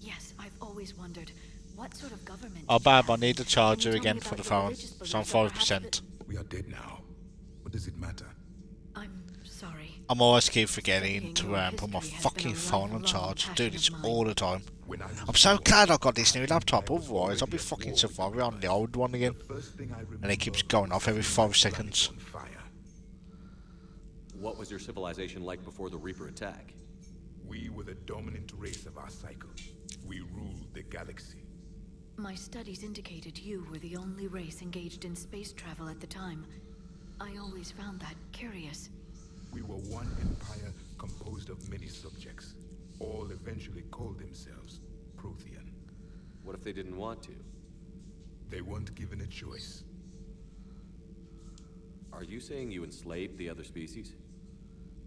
Yes, I've always wondered, what sort of government... Oh, Bab, I need a charger again for the phone. It's on 5%. We are dead now. What does it matter? I'm sorry. I'm always keep forgetting to put my fucking phone on charge. I do this all the time. I'm so glad I got this new laptop, otherwise I'll be fucking Safari on the old one again. And it keeps going off every 5 seconds. What was your civilization like before the Reaper attack? We were the dominant race of our cycle. We ruled the galaxy. My studies indicated you were the only race engaged in space travel at the time. I always found that curious. We were one empire composed of many subjects. All eventually called themselves Prothean. What if they didn't want to? They weren't given a choice. Are you saying you enslaved the other species?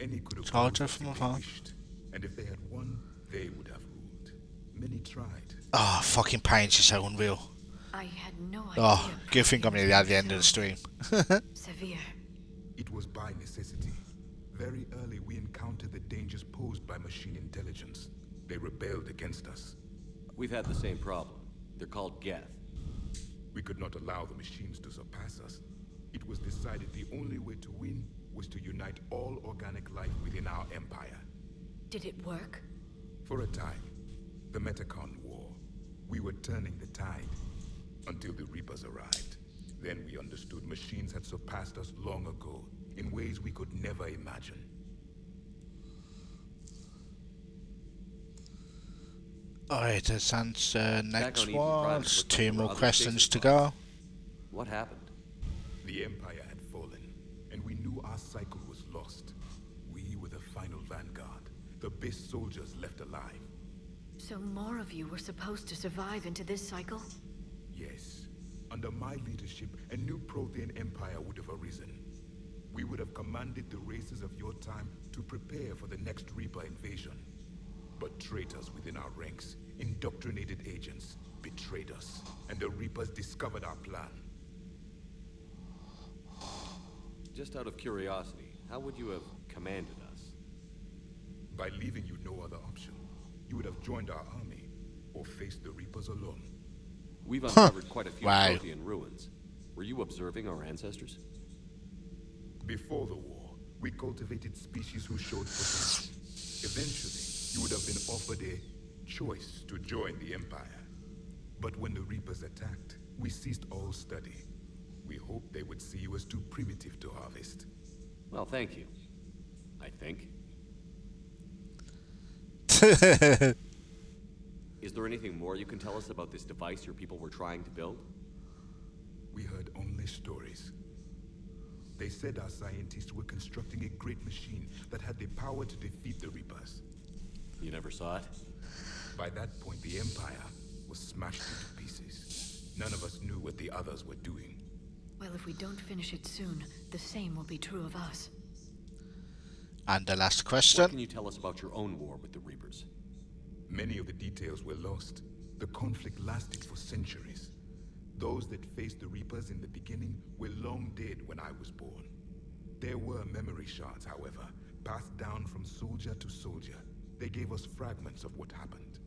Any could have charger from my phone. And if they had won, they would have ruled. Many tried. Oh, fucking pains is so unreal. I had no idea. Oh, good thing I'm nearly at the end of the stream. Severe. It was by necessity. Very early we encountered the dangers posed by machine intelligence. They rebelled against us. We've had the same problem. They're called Geth. We could not allow the machines to surpass us. It was decided the only way to win was to unite all organic life within our empire. Did it work? For a time. The Metacon War. We were turning the tide. Until the Reapers arrived. Then we understood machines had surpassed us long ago, in ways we could never imagine. Alright, let's answer next one. 2 more questions to go. What happened? The Empire had fallen, and we knew our cycle was lost. We were the final vanguard, the best soldiers left alive. So more of you were supposed to survive into this cycle? Yes. Under my leadership, a new Prothean empire would have arisen. We would have commanded the races of your time to prepare for the next Reaper invasion. But traitors within our ranks, indoctrinated agents, betrayed us, and the Reapers discovered our plan. Just out of curiosity, how would you have commanded us? By leaving you no other option. You would have joined our army, or faced the Reapers alone. We've uncovered quite a few Wow. Prothean ruins. Were you observing our ancestors? Before the war, we cultivated species who showed potential. Eventually, you would have been offered a choice to join the Empire. But when the Reapers attacked, we ceased all study. We hoped they would see you as too primitive to harvest. Well, thank you. I think. Is there anything more you can tell us about this device your people were trying to build? We heard only stories. They said our scientists were constructing a great machine that had the power to defeat the Reapers. You never saw it? By that point, the Empire was smashed into pieces. None of us knew what the others were doing. Well, if we don't finish it soon, the same will be true of us. And the last question. What can you tell us about your own war with the Reapers? Many of the details were lost. The conflict lasted for centuries. Those that faced the Reapers in the beginning were long dead when I was born. There were memory shards, however, passed down from soldier to soldier. They gave us fragments of what happened.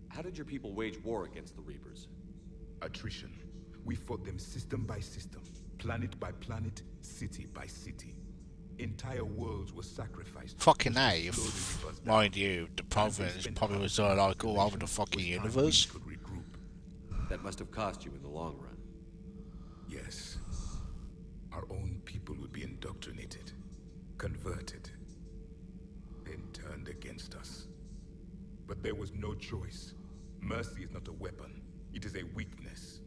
How did your people wage war against the Reapers? Attrition. We fought them system by system, planet by planet, city by city. Entire worlds were sacrificed. Fucking A. Mind you, the Providence probably was like all over the fucking universe. That must have cost you in the long run. Yes. Our own people would be indoctrinated, converted, then turned against us. But there was no choice. Mercy is not a weapon. It is a weakness.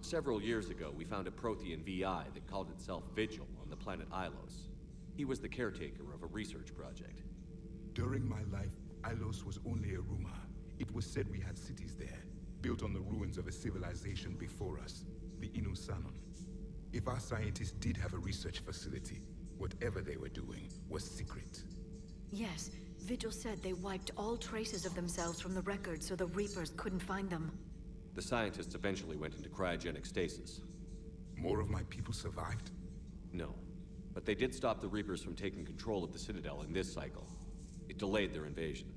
Several years ago, we found a Prothean VI that called itself Vigil on the planet Ilos. He was the caretaker of a research project. During my life, Ilos was only a rumor. It was said we had cities there, built on the ruins of a civilization before us, the Inusanon. If our scientists did have a research facility, whatever they were doing was secret. Yes, Vigil said they wiped all traces of themselves from the records so the Reapers couldn't find them. The scientists eventually went into cryogenic stasis. More of my people survived? No. But they did stop the Reapers from taking control of the Citadel in this cycle. It delayed their invasion.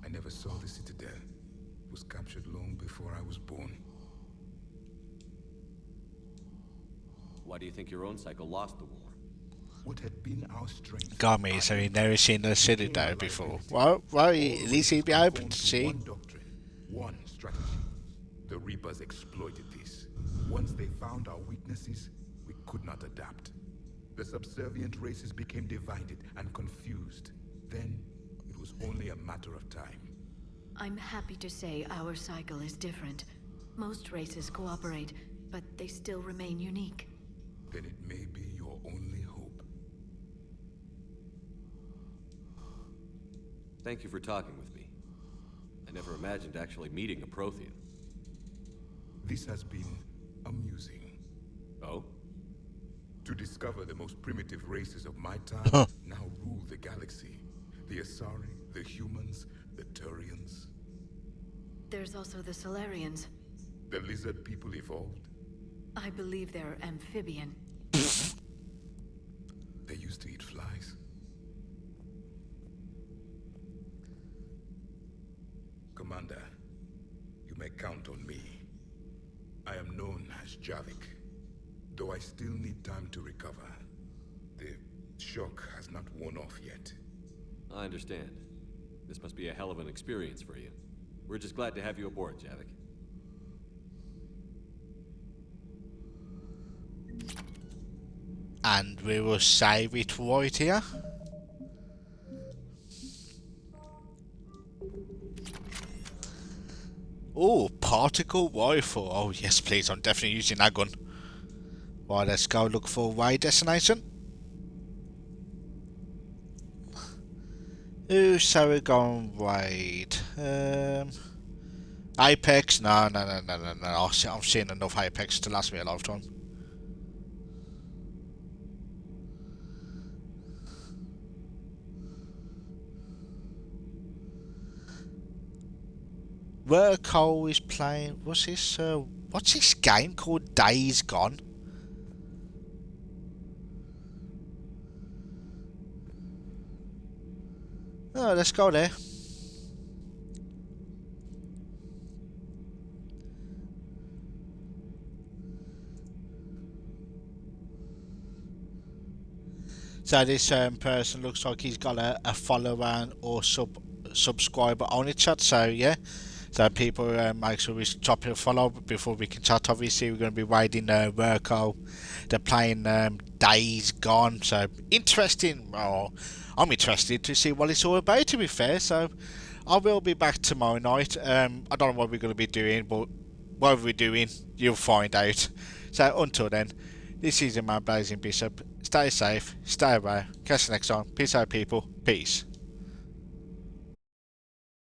I never saw the Citadel. It was captured long before I was born. Why do you think your own cycle lost the war? What had been our strength? Got me, so he never seen the Citadel before. Well, at least he'd be open to see. One doctrine, one strategy. The Reapers exploited this. Once they found our weaknesses, we could not adapt. The subservient races became divided and confused. Then, it was only a matter of time. I'm happy to say our cycle is different. Most races cooperate, but they still remain unique. Then it may be your only hope. Thank you for talking with me. I never imagined actually meeting a Prothean. This has been amusing. Oh? To discover the most primitive races of my time now rule the galaxy. The Asari, the humans, the Turians. There's also the Solarians. The lizard people evolved. I believe they're amphibian. They used to eat flies. Commander, you may count on me. I am known as Javik, though I still need time to recover. The shock has not worn off yet. I understand. This must be a hell of an experience for you. We're just glad to have you aboard, Javik. And we will save it right here. Oh, particle rifle. Oh yes, please. I'm definitely using that gun. Right, let's go look for a way destination. Ooh, so we're going raid. Apex? No. I've seen enough Apex to last me a lifetime. Werco is playing. What's this? What's this game called? Days Gone. Oh, let's go there. So this person looks like he's got a follower or subscriber on it, chat. So yeah, so people make sure we drop a follow before we can chat. Obviously, we're going to be raiding Werco. They're playing Days Gone. So interesting. Oh, I'm interested to see what it's all about. To be fair, so I will be back tomorrow night. I don't know what we're going to be doing, but whatever we're doing, you'll find out. So until then, this is your man Blazing Bishop. Stay safe, stay away. Catch you next time. Peace out, people. Peace.